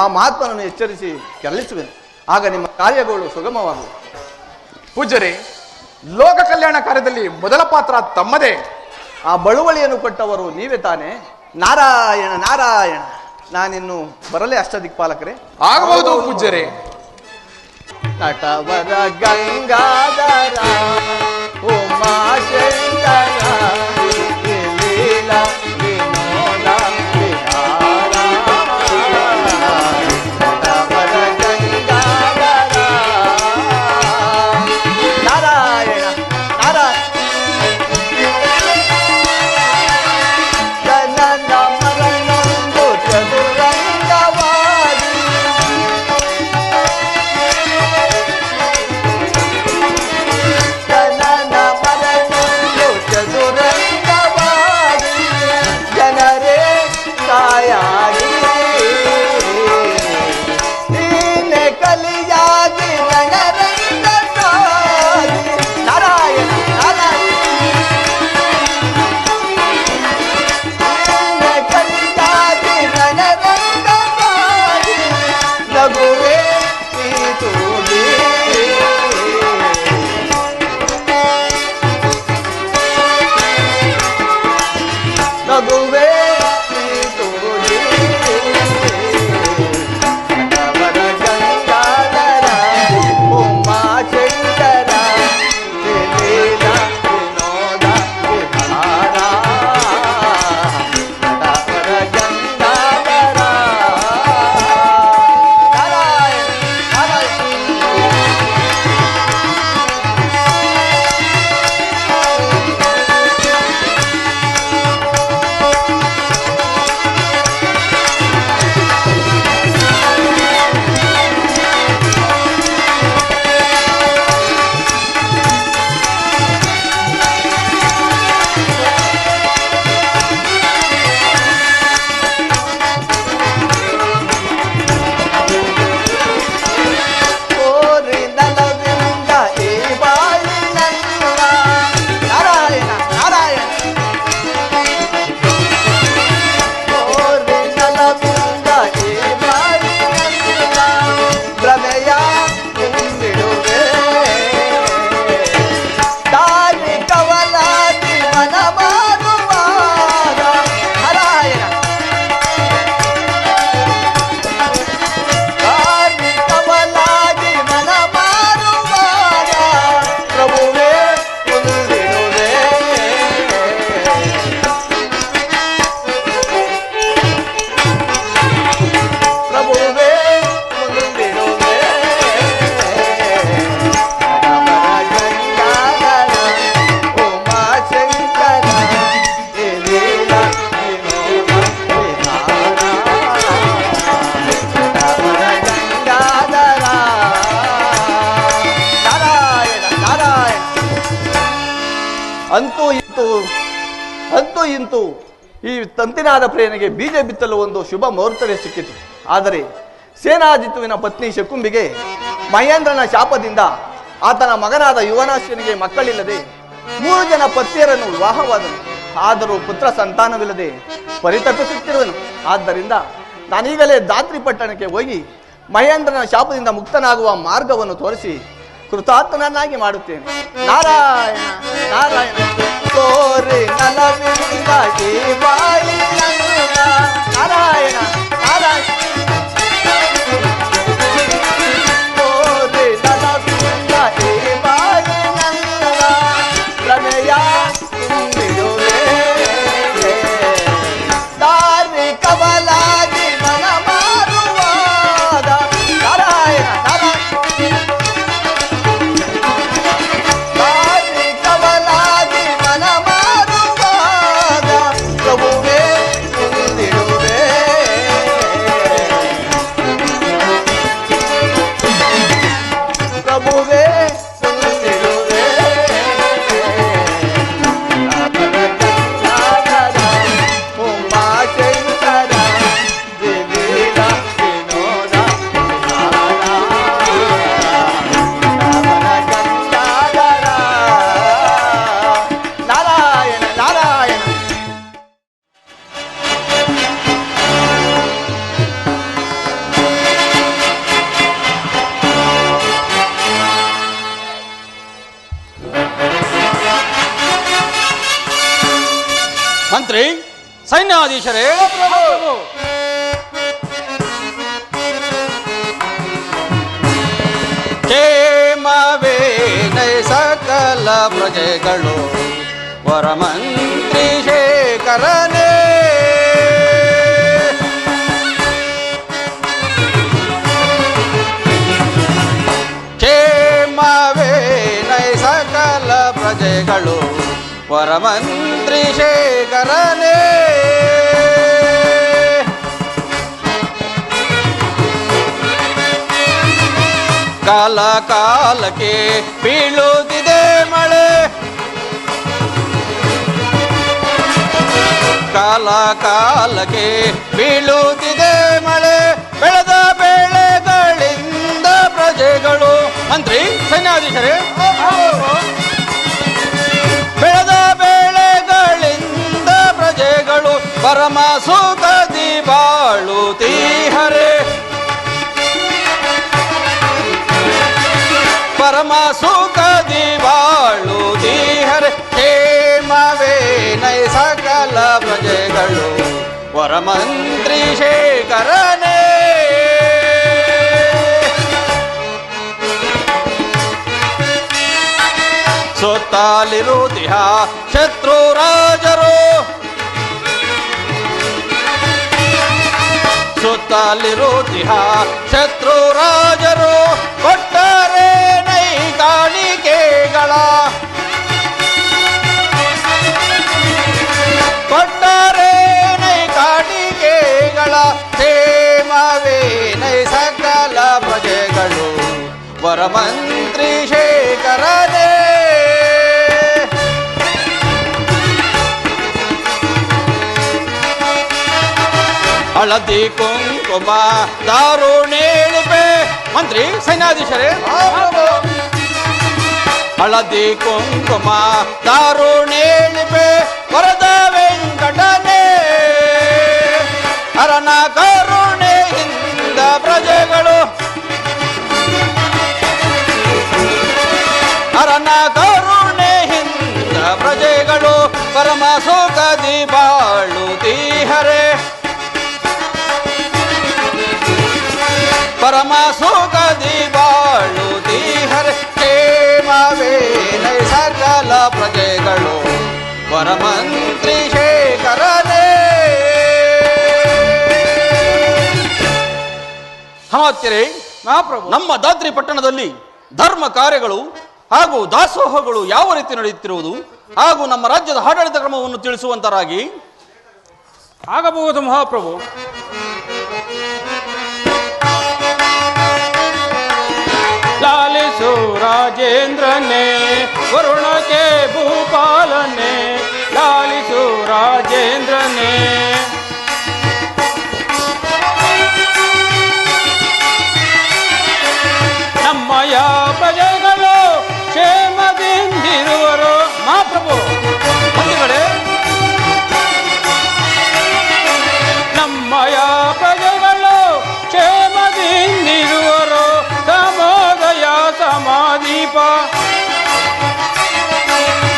ಆ ಮಹಾತ್ಮನನ್ನು ಎಚ್ಚರಿಸಿ ಕೆರಳಿಸುವೆನು. ಆಗ ನಿಮ್ಮ ಕಾರ್ಯಗಳು ಸುಗಮವಾಗುವು. ಪೂಜ್ಯರೇ, ಲೋಕ ಕಲ್ಯಾಣ ಕಾರ್ಯದಲ್ಲಿ ಮೊದಲ ಪಾತ್ರ ತಮ್ಮದೇ. ಆ ಬಳುವಳಿಯನ್ನು ಕೊಟ್ಟವರು ನೀವೇ ತಾನೇ? ನಾರಾಯಣ ನಾರಾಯಣ. ನಾನಿನ್ನು ಬರಲೇ ಅಷ್ಟದಿಕ್ಪಾಲಕರೇ? ಆಗಬಹುದು ಪೂಜ್ಯರೇ. ನಟವರ ಗಂಗಾಧರ ಉಮಾಶಂಕರ ಲೀಲಾ ವಿನೋದ ವಿಹಾರ. ನಟವರ ಗಂಗಾಧರ ನಾರಾಯಣ ನಾರಾಯಣ. ಜನನ ಮರಣಂದ ಇಂತೂ ಈ ತಂತಿನಾದ ಪ್ರೇರಣೆಗೆ ಬೀಜ ಬಿತ್ತಲು ಒಂದು ಶುಭ ಮುಹೂರ್ತವೇ ಸಿಕ್ಕಿತು. ಆದರೆ ಸೇನಾಜಿತುವಿನ ಪತ್ನಿ ಶಕುಂಬಿಗೆ ಮಹೇಂದ್ರನ ಶಾಪದಿಂದ ಆತನ ಮಗನಾದ ಯುವನಾಶ್ಯನಿಗೆ ಮಕ್ಕಳಿಲ್ಲದೆ 3 ಜನ ಪತ್ನಿಯರನ್ನು ವಿವಾಹವಾದನು. ಆದರೂ ಪುತ್ರ ಸಂತಾನವಿಲ್ಲದೆ ಪರಿತಪಿಸುತ್ತಿರುವನು. ಆದ್ದರಿಂದ ನಾನೀಗಲೇ ದಾತ್ರಿ ಪಟ್ಟಣಕ್ಕೆ ಹೋಗಿ ಮಹೇಂದ್ರನ ಶಾಪದಿಂದ ಮುಕ್ತನಾಗುವ ಮಾರ್ಗವನ್ನು ತೋರಿಸಿ ಕೃತಾರ್ಥನನ್ನಾಗಿ ಮಾಡುತ್ತೇನೆ. ನಾರಾಯಣ ನಾರಾಯಣ ತೋರಿ ನಲವಿಂದ ಈ ಬಾಳಿನ ನಾರಾಯಣ ನಾರಾಯಣ ತೋರಿ ನಲವಿಂದ ಈ ಬಾಳಿನ ಪ್ರಮೇಯ ತುಂಬಿಡುವೆ ದಾರಿ ಕವಲಾಗಿ ಮನ ಮಾರುವಾದ ನಾರಾಯಣ ನಾರಾಯಣ ದಾರಿ ಕವಲಾಗಿ ಮನ ಮಾರುವಾದ ಪ್ರಭುವೇ ತುಂಬಿಡುವೆ ಪ್ರಭುವೇ ತುಂಬಿಡುವೆ ಉಮಾಶಂಕರ ದಿಲೀಲ ವಿನೋದ ಗಂಗಾಧರ ನಾರಾಯಣ ನಾರಾಯಣ ಮಂತ್ರಿ, ಸೈನ್ಯಾಧೀಶರೇ, ಕ್ಷೇಮವೇ ನೈ ಸಕಲ ಪ್ರಜೆಗಳು ವರಮಂತ್ರಿ ಶೇಖರನೇ ಕ್ಷೇಮವೇ ನೈ ಸಕಲ ಪ್ರಜೆಗಳು ವರಮಂತ್ರಿ ಶೇಖರನೇ ಕಾಲ ಕಾಲಕ್ಕೆ ಬೀಳುತ್ತಿದೆ ಮಳೆ ಕಾಲ ಕಾಲಕ್ಕೆ ಬೀಳುತ್ತಿದೆ ಮಳೆ ಬೆಳೆದ ಬೆಳೆಗಳಿಂದ ಪ್ರಜೆಗಳು ಮಂತ್ರಿ ಸೈನ್ಯಾಧೀಶರೇ ಬೆಳೆದ ಬೆಳೆಗಳಿಂದ ಪ್ರಜೆಗಳು ಪರಮ ಸುಖದಿ ಬಾಳುತ್ತೀಹರೆ ಪರಮ ಸುಖದಿ ಬಾಳುತ್ತೀಹರೆ ಕ್ಷೇಮವೇ ನೈ ಸಕಲ ಪ್ರಜೆಗಳು ವರಮಂತ್ರಿ ಶೇಖರನೇ ಸುತ್ತಲಿರುತ್ತಿಹ ಶತ್ರು ರಾಜರು ಸುತ್ತಲಿರುತ್ತಿಹ ಶತ್ರು ರಾಜರು ಕೊಟ್ಟರೆ ನೈ ಕಾಣಿಕೆಗಳ ಕೊಟ್ಟರೆ ನೈ ಕಾಣಿಕೆಗಳ ಕ್ಷೇಮವೇ ನೈ ಸಕಲ ಪ್ರಜೆಗಳು ವರಮಂತ್ರಿ ಶೇಖರನೇ ಹಳದಿ ಕುಂಕುಮ ದಾರುಣೇಳಿಪೆ ಮಂತ್ರಿ ಸೈನ್ಯಾಧೀಶರೇ ಹಳದಿ ಕುಂಕುಮ ದಾರುಣೇಳಿಪೆ ವರದ ವೆಂಕಟನೇ ಅರನ ಕರುಣೆಯಿಂದ ಪ್ರಜೆಗಳು ಅರನ ಕರುಣೆಯಿಂದ ಪ್ರಜೆಗಳು ಪರಮ ಸುಖದಿ ಬಾಳುತ್ತೀಹರೆ ಪರಮ ಸುಖದಿ ಬಾಳುತ್ತೀಹರೆ ಕ್ಷೇಮವೇ ನೈ ಸಕಲ ಪ್ರಜೆಗಳು ವರಮಂತ್ರಿ ಶೇಖರನೇ ಅಮಾತ್ಯರೇ, ಮಹಾಪ್ರಭು, ನಮ್ಮ ದಾದ್ರಿ ಪಟ್ಟಣದಲ್ಲಿ ಧರ್ಮ ಕಾರ್ಯಗಳು ಹಾಗೂ ದಾಸೋಹಗಳು ಯಾವ ರೀತಿ ನಡೆಯುತ್ತಿರುವುದು ಹಾಗೂ ನಮ್ಮ ರಾಜ್ಯದ ಆಡಳಿತ ಕ್ರಮವನ್ನು ತಿಳಿಸುವಂತರಾಗಿ ಆಗಬಹುದು ಮಹಾಪ್ರಭು. ಲಾಲಿಸು ರಾಜೇಂದ್ರನೇ ವರುಣಕ್ಕೆ ಭೂಪಾಲನೆ ಲಾಲಿಸು ರಾಜೇಂದ್ರನೇ. ನಮ್ಮಯ ಪ್ರಜೆಗಳು ಕ್ಷೇಮದಿಂದಿರುವರು. ಮಹಾಪ್ರಭು ಮಂತ್ರಿಗಳೇ, ನಮ್ಮಯ ಪ್ರಜೆಗಳು ಕ್ಷೇಮದಿಂದಿರುವರು. ಸಮೋದಯ ಸಮಾದೀಪ,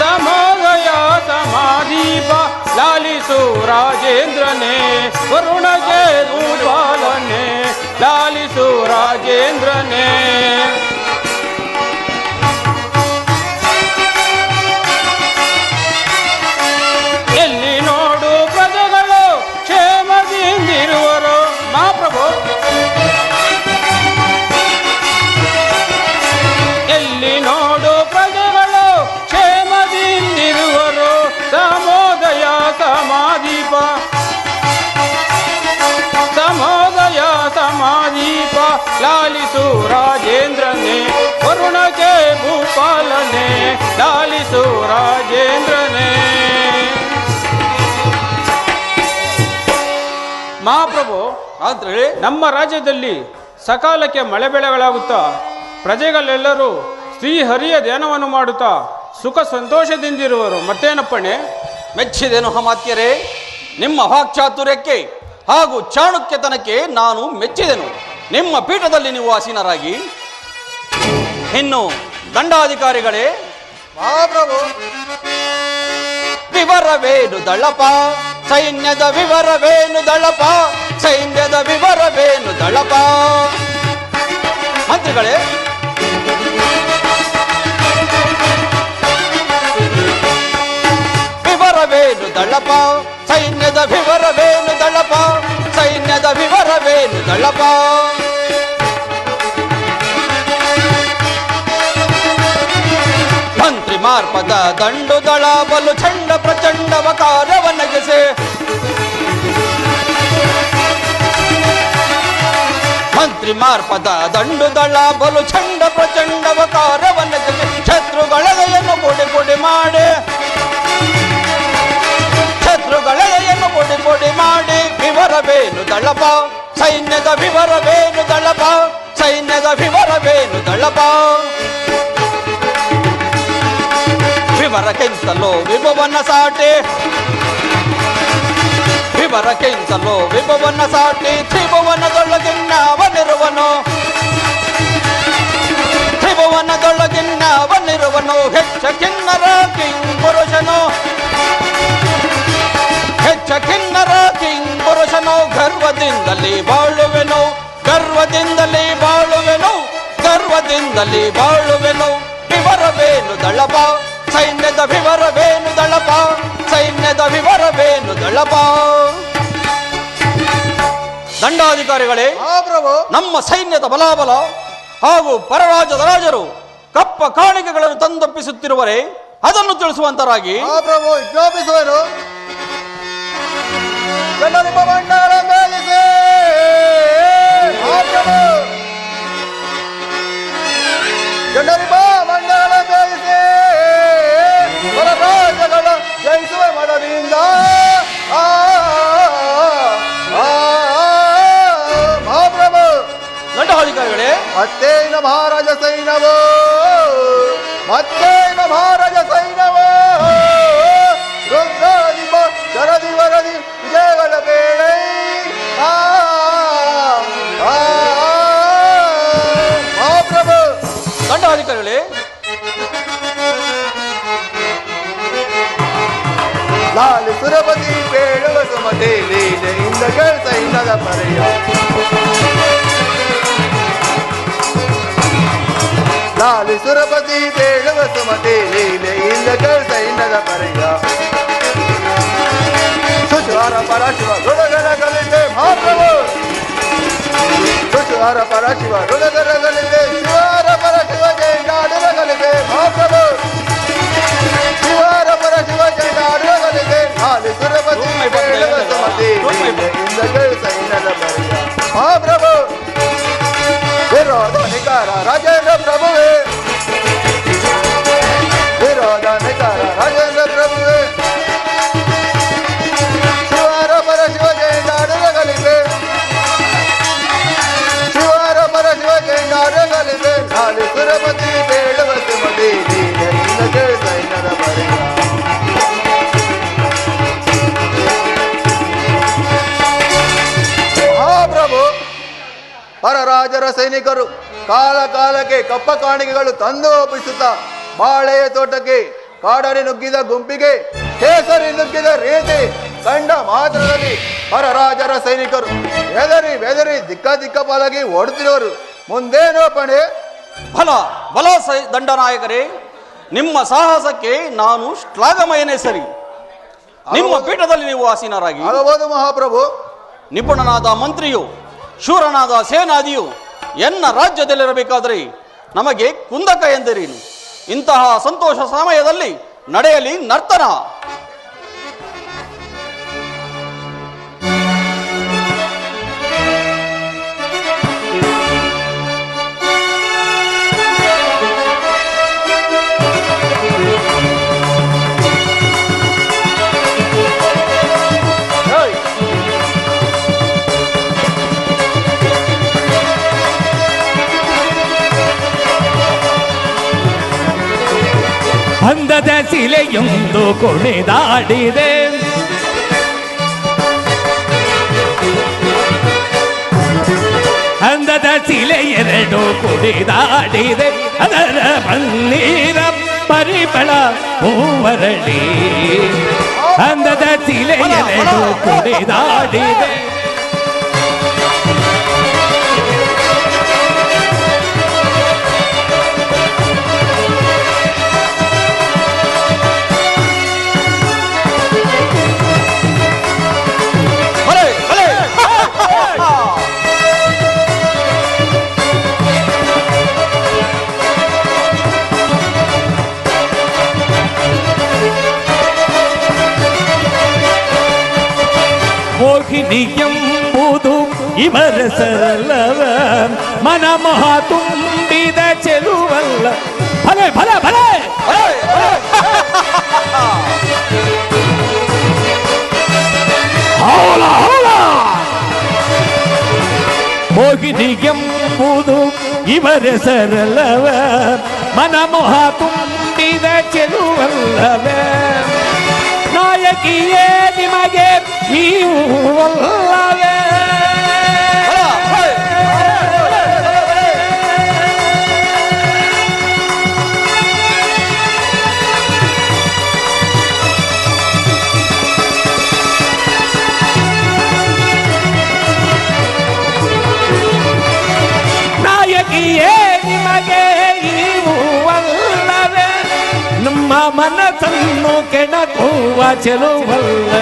ಸಮೋದಯ ಸಮಾದೀಪ, ಲಾಲಿಸು ರಾಜೇಂದ್ರನೇ. ವರುಣಗೆ ಭೂಪಾಲನೆ, ಲಾಲಿಸು ರಾಜೇಂದ್ರನೇ. ಎಲ್ಲಿ ನೋಡು ಪ್ರಜೆಗಳು ಕ್ಷೇಮದಿಂದಿರುವರು. ಮಹಾಪ್ರಭು, ಎಲ್ಲಿ ನೋಡು ಪ್ರಜೆಗಳು ಕ್ಷೇಮದಿಂದಿರುವರು. ಸಮೋದಯ ಸಮಾದೀಪ, ಸಮೋದಯ ಸಮಾದೀಪ, ಲಾಲಿಸು ರಾಜೇಂದ್ರನೇ. ವರುಣಗೆ ಭೂಪಾಲನೆ, ಲಾಲಿಸು ರಾಜೇಂದ್ರನೇ. ಮಹಾಪ್ರಭು, ಆದ್ರೆ ನಮ್ಮ ರಾಜ್ಯದಲ್ಲಿ ಸಕಾಲಕ್ಕೆ ಮಳೆ ಬೆಳೆಗಳಾಗುತ್ತಾ ಪ್ರಜೆಗಳೆಲ್ಲರೂ ಶ್ರೀಹರಿಯ ಧ್ಯಾನವನ್ನು ಮಾಡುತ್ತಾ ಸುಖ ಸಂತೋಷದಿಂದಿರುವರು. ಮತ್ತೇನಪ್ಪಣೆ? ಮೆಚ್ಚಿದೆನು ಅಮಾತ್ಯರೇ, ನಿಮ್ಮ ವಾಕ್ಚಾತುರ್ಯಕ್ಕೆ ಹಾಗೂ ಚಾಣಕ್ಯತನಕ್ಕೆ ನಾನು ಮೆಚ್ಚಿದೆನು. ನಿಮ್ಮ ಪೀಠದಲ್ಲಿ ನೀವು ಆಸೀನರಾಗಿ. ಇನ್ನು ದಂಡಾಧಿಕಾರಿಗಳೇ, ಮಹಾಪ್ರಭು, ವಿವರವೇನು ದಳಪ, ಸೈನ್ಯದ ವಿವರವೇನು ದಳಪ, ಸೈನ್ಯದ ವಿವರವೇನು ದಳಪ. ಮಂತ್ರಿಗಳೇ, ವಿವರವೇನು ದಳಪ, ಸೈನ್ಯದ ವಿವರವೇನು ದಳಪ, ಸೈನ್ಯದ ವಿವರವೇನು ದಳಪ. ಮಂತ್ರಿ ಮಾರ್ಪದ ದಂಡುದಳ ಬಲು ಚಂಡ ಪ್ರಚಂಡವ ಕಾರ್ಯವನಗಿಸೆ. ಮಂತ್ರಿ ಮಾರ್ಪದ ದಂಡುದಳ ಬಲು ಚಂಡ ಪ್ರಚಂಡವ ಕಾರ್ಯವನಗಿಸೆ. ಶತ್ರುಗಳೆಯನ್ನು ಪುಡಿ ಪುಡಿ ಮಾಡಿ, ಶತ್ರುಗಳೆಯನ್ನು ಪುಡಿ ಪುಡಿ ಮಾಡಿ. ವಿವರವೇನು ದಳಪ, ಸೈನ್ಯದ ವಿವರವೇನು ದಳಪ, ಸೈನ್ಯದ ವಿವರವೇನು ದಳಪ. ವಿವರಕ್ಕಿಂತಲೋ ವಿಭವನ ಸಾಟಿ, ವಿವರಕ್ಕಿಂತಲೋ ವಿಭವನ ಸಾಟಿ. ತ್ರಿಭುವನದೊಳಗಿನ್ನವನಿರುವನು, ತ್ರಿಭುವನದೊಳಗಿನ್ನವನಿರುವನು. ಹೆಚ್ಚ ಕಿನ್ನರ ಕಿಂಪುರುಷನು, ಹೆಚ್ಚ ಕಿನ್ನರ ಕಿಂಪುರುಷನು. ಗರ್ವದಿಂದಲೇ ಬಾಳುವೆನು, ಗರ್ವದಿಂದಲೇ ಬಾಳುವೆನು, ಗರ್ವದಿಂದಲೇ ಬಾಳುವೆನು. ವಿವರವೇನು ದಳಪ, ಸೈನ್ಯದ ವಿವರವೇನು ದಳಪ, ಸೈನ್ಯದ ವಿವರವೇನು ದಳಪ. ದಂಡಾಧಿಕಾರಿಗಳೇ, ಮಹಾಪ್ರಭು, ನಮ್ಮ ಸೈನ್ಯದ ಬಲಾಬಲ ಹಾಗೂ ಪರರಾಜ್ಯದ ರಾಜರು ಕಪ್ಪ ಕಾಣಿಕೆಗಳನ್ನು ತಂದೊಪ್ಪಿಸುತ್ತಿರುವರೆ ಅದನ್ನು ತಿಳಿಸುವಂತರಾಗಿ. ಮಹಾಪ್ರಭು, ವಿಜ್ಞಾಪಿಸುವೆನು. ಜನರಿಪ ಮಂಡಲ ಮೇಲಿಸೆ. ಮಹಾಪ್ರಭು, ಜನರಿಪ ಮಂಡಲ ಮೇಲಿಸೆ. ಹೊರರಾಜ್ಯಗಳ ಜಯಿಸುವ ಮನದಿಂದ. ಮಹಾಪ್ರಭು, ದಂಡಾಧಿಕಾರಿಗಳೇ, ಮತ್ತೇನ ಮಹಾರಾಜ ಸೈನ್ಯವೋ, ಮತ್ತೇನ ಮಹಾರಾಜ ಸೈನ್ಯವೋ. ರುದ್ರಾದಿಪ ಶರದಿ ವರದಿ ವಿಜಯಗಳ ಬೇಳೆ. ಮಹಾಪ್ರಭು, ದಂಡಾಧಿಕಾರಿಗಳೇ, ಲಾಲಿ ಸುರಪತಿ ಬೇಡುವ ಸುಮತೆ ಲೀಲೆಯಿಂದ ಸೈನ್ಯದ ಪರೆಯ. ಲಾಲಿ ಸುರಪತಿ ಬೇಡುವ ಸುಮತೆ ಲೀಲೆಯಿಂದ ಸೈನ್ಯದ ಪರೆಯ. ಸುಚಾರ ಪರಶಿವ ಋಣಗರ ಗಲಿದೆ. ಮಹಾಪ್ರಭು, ಸುಚಾರ ಪರಶಿವ ಋಣಗರ ಗಲಿದೆ. ಶಿವಾರ ಪರಶಿವ ಜೈನಾಡುರಗಲಿದೆ. ಮಹಾಪ್ರಭು, ಶಿವಾರ ಪರಶಿವ ಜೈನಾಡುರಗಲಿದೆ. ಲಾಲಿ ಸುರಪತಿ ಬೇಡುವ ಸುಮತೆ ಲೀಲೆಯಿಂದ ಸೈನ್ಯದ ಪರೆಯ. ಮಹಾಪ್ರಭು, ವಿರೋಧ ನಿಕಾರ ರಾಜೇಂದ್ರ ಪ್ರಭುವೇ, ವಿರೋಧ ನಿಕಾರ ರಾಜೇಂದ್ರ ಪ್ರಭುವೇ. ಸುರಮತಿ ಬೇಡುವ ಸುಮತಿ ನೀನೆಲ್ಲ ಸೈನ್ಯದ ಬರೆಯ ಮಹಾಪ್ರಭು, ಪರರಾಜರ ಸೈನಿಕರು ಕಾಲ ಕಾಲಕ್ಕೆ ಕಪ್ಪ ಕಾಣಿಕೆಗಳು ತಂದು ಒಪ್ಪಿಸುತ್ತಾ ಬಾಳೆಯ ತೋಟಕ್ಕೆ ಕಾಡರಿ ನುಗ್ಗಿದ ಗುಂಪಿಗೆ ಕೇಸರಿ ನುಗ್ಗಿದ ರೀತಿ ಕಂಡ ಮಾತ್ರದಲ್ಲಿ ಪರರಾಜರ ಸೈನಿಕರು ಬೆದರಿ ದಿಕ್ಕ ಪಾಲಾಗಿ ಓಡುತ್ತಿರುವರು. ಮುಂದೇನೋ ಪಣೆ? ಬಲ ಬಲ ದಂಡನಾಯಕರೇ, ನಿಮ್ಮ ಸಾಹಸಕ್ಕೆ ನಾನು ಶ್ಲಾಘಮಯನೇ ಸರಿ. ನಿಮ್ಮ ಪೀಠದಲ್ಲಿ ನೀವು ಆಸೀನರಾಗಿ ಆಗಬಹುದು ಮಹಾಪ್ರಭು. ನಿಪುಣನಾದ ಮಂತ್ರಿಯು ಶೂರನಾದ ಸೇನಾದಿಯು ಎನ್ನ ರಾಜ್ಯದಲ್ಲಿರಬೇಕಾದರೆ ನಮಗೆ ಕುಂದಕ ಎಂದಿರೇನು? ಇಂತಹ ಸಂತೋಷ ಸಮಯದಲ್ಲಿ ನಡೆಯಲಿ ನರ್ತನ. ಅಂದದ ಶಿಲೆಯೊಂದು ಕುಣಿದಾಡಿದೆ, ಅಂದದ ಶಿಲೆ ಎರಡು ಕುಣಿದಾಡಿದೆ, ಅದರ ಬನ್ನೀರ ಪರಿಮಳ ಹೂವರಳಿ. ಅಂದದ ಶಿಲೆ ಎರಡು ಕುಣಿದಾಡಿದೆ, ಮೋಹಿನಿ ಎಂಬುದು ಇವರ ಸರಳವ, ಮನಮೋಹ ತುಂಬಿದ ಚೆಲುವಲ್ಲ. ಭಲೆ ಭಲೆ ಭಲೆ ಹೌಲ ಹೌಲ. ಮೋಹಿನಿ ಎಂಬುದು ಇವರ ಸರಳವ, ಮನಮೋಹ ತುಂಬಿದ ಚೆಲುವಲ್ಲವೇ. ನಾಯಕಿಯೇ ನಿಮಗೆ ನೀವು ಅಲ್ಲವೇ? ನಾಯಕಿಯೇ ನಿಮಗೆ ನೀವು ಅಲ್ಲವೇ? ನಮ್ಮ ಮನಸ್ಸನ್ನು ಕೆಣಕುವ ಚೆಲುವಲ್ಲ,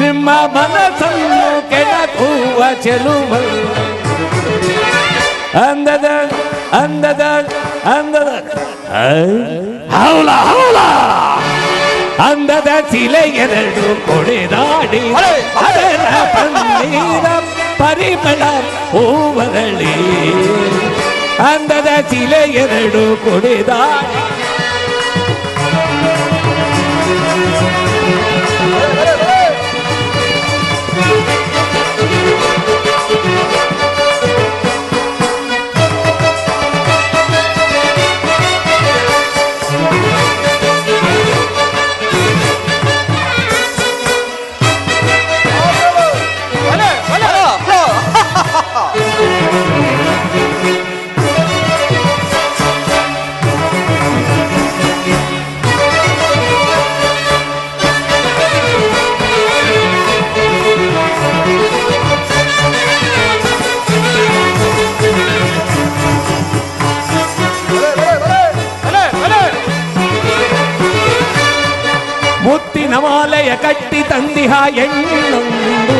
ನಿಮ್ಮ ಮನಸ್ಸನ್ನು ಕೆಣಕುವ ಚೆಲುವಲ್ಲ. ಅಂದದ ಅಂದದ ಅಂದದ ಹೌಲ ಹೌಲ. ಅಂದದ ಶಿಲೆ ಎರಡು ಕೊಡೆದಾಡಿ, ಅದರ ಪನ್ನೀರ ಪರಿಮಳ ಹೂವರಳಿ. ಅಂದದ ಶಿಲೆ ಎರಡು ಕೊಡೆದಾಡಿ, ಮುತ್ತಿನ ಮಾಲೆಯ ಕಟ್ಟಿ ತಂದಿಹ ಹೆಣ್ಣೊಂದು,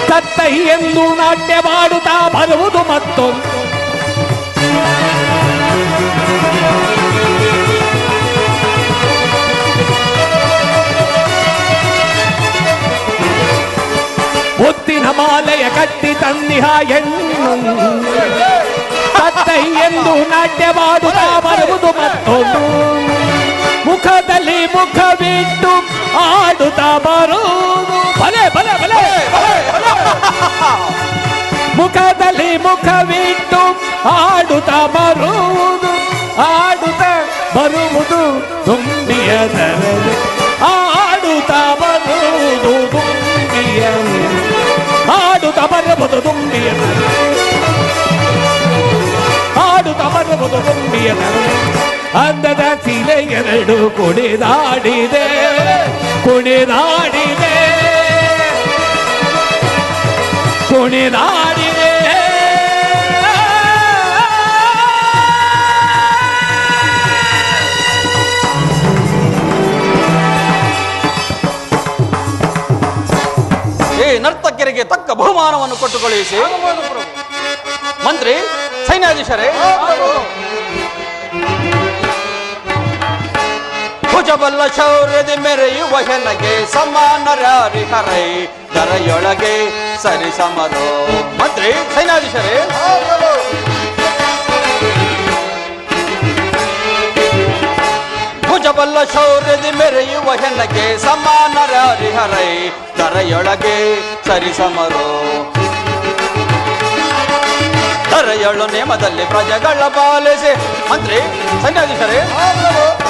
ತತ್ತೈ ಎಂದು ನಾಟ್ಯ ಮಾಡುತ್ತಾ ಬರುವುದು ಮತ್ತೊಂದು. ಮುತ್ತಿನ ಮಾಲೆಯ ಕಟ್ಟಿ ತಂದಿಹ ಹೆಣ್ಣೊಂದು, ತತ್ತೈ ಎಂದು ನಾಟ್ಯ ಮಾಡುತ್ತಾ ಬರುವುದು ಮತ್ತೊಂದು. ಮುಖದಲ್ಲಿ ಮುಖವಿಟ್ಟು ಆಡುತ್ತಾ ಬರುವುದು ಭಲೆ ಭಲೆ ಭಲೆ. ಮುಖದಲ್ಲಿ ಮುಖವಿಟ್ಟು ಆಡುತ್ತಾ ಹಾಡುತ್ತ ಬರಬಹುದು ತುಂಬಿಯ ಹಾಡುತ್ತ ಬರಬಹುದು ತುಂಬಿಯ ಅಂದದ ಸೀಲೆ ಎರಡು ಕುಣಿದಾಡಿದೆ ಕುಣಿದಾಡಿದೆ ಕುಣಿದಾಡಿದೆ ಈ ನರ್ತಕಿಯರಿಗೆ ತಕ್ಕ ಬಹುಮಾನವನ್ನು ಕೊಟ್ಟು ಕಳುಹಿಸಿ. ಮಂತ್ರಿ, ಸೈನ್ಯಾಧೀಶರೇ, ಭುಜಬಲ್ಲ ಶೌರ್ಯದಿ ಮೆರೆಯುವ ಹೆನಗೆ ಸಮಾನರಾರಿಹರೈ ದರೆಯೊಳಗೆ ಸರಿಸಮರು. ಮಂತ್ರಿ, ಸೈನ್ಯಾಧೀಶರೇ, ಭುಜಬಲ್ಲ ಶೌರ್ಯದಿ ಮೆರೆಯುವ ಹೆನಗೆ ಸಮಾನರಾರಿಹರೈ ದರೆಯೊಳಗೆ ಸರಿಸಮರು. ದರೆಯೊಳು ನೇಮದಲ್ಲಿ ಪ್ರಜೆಗಳ ಪಾಲಿಸಿ. ಮಂತ್ರಿ, ಸನ್ಯಾಧೀಶರೇ,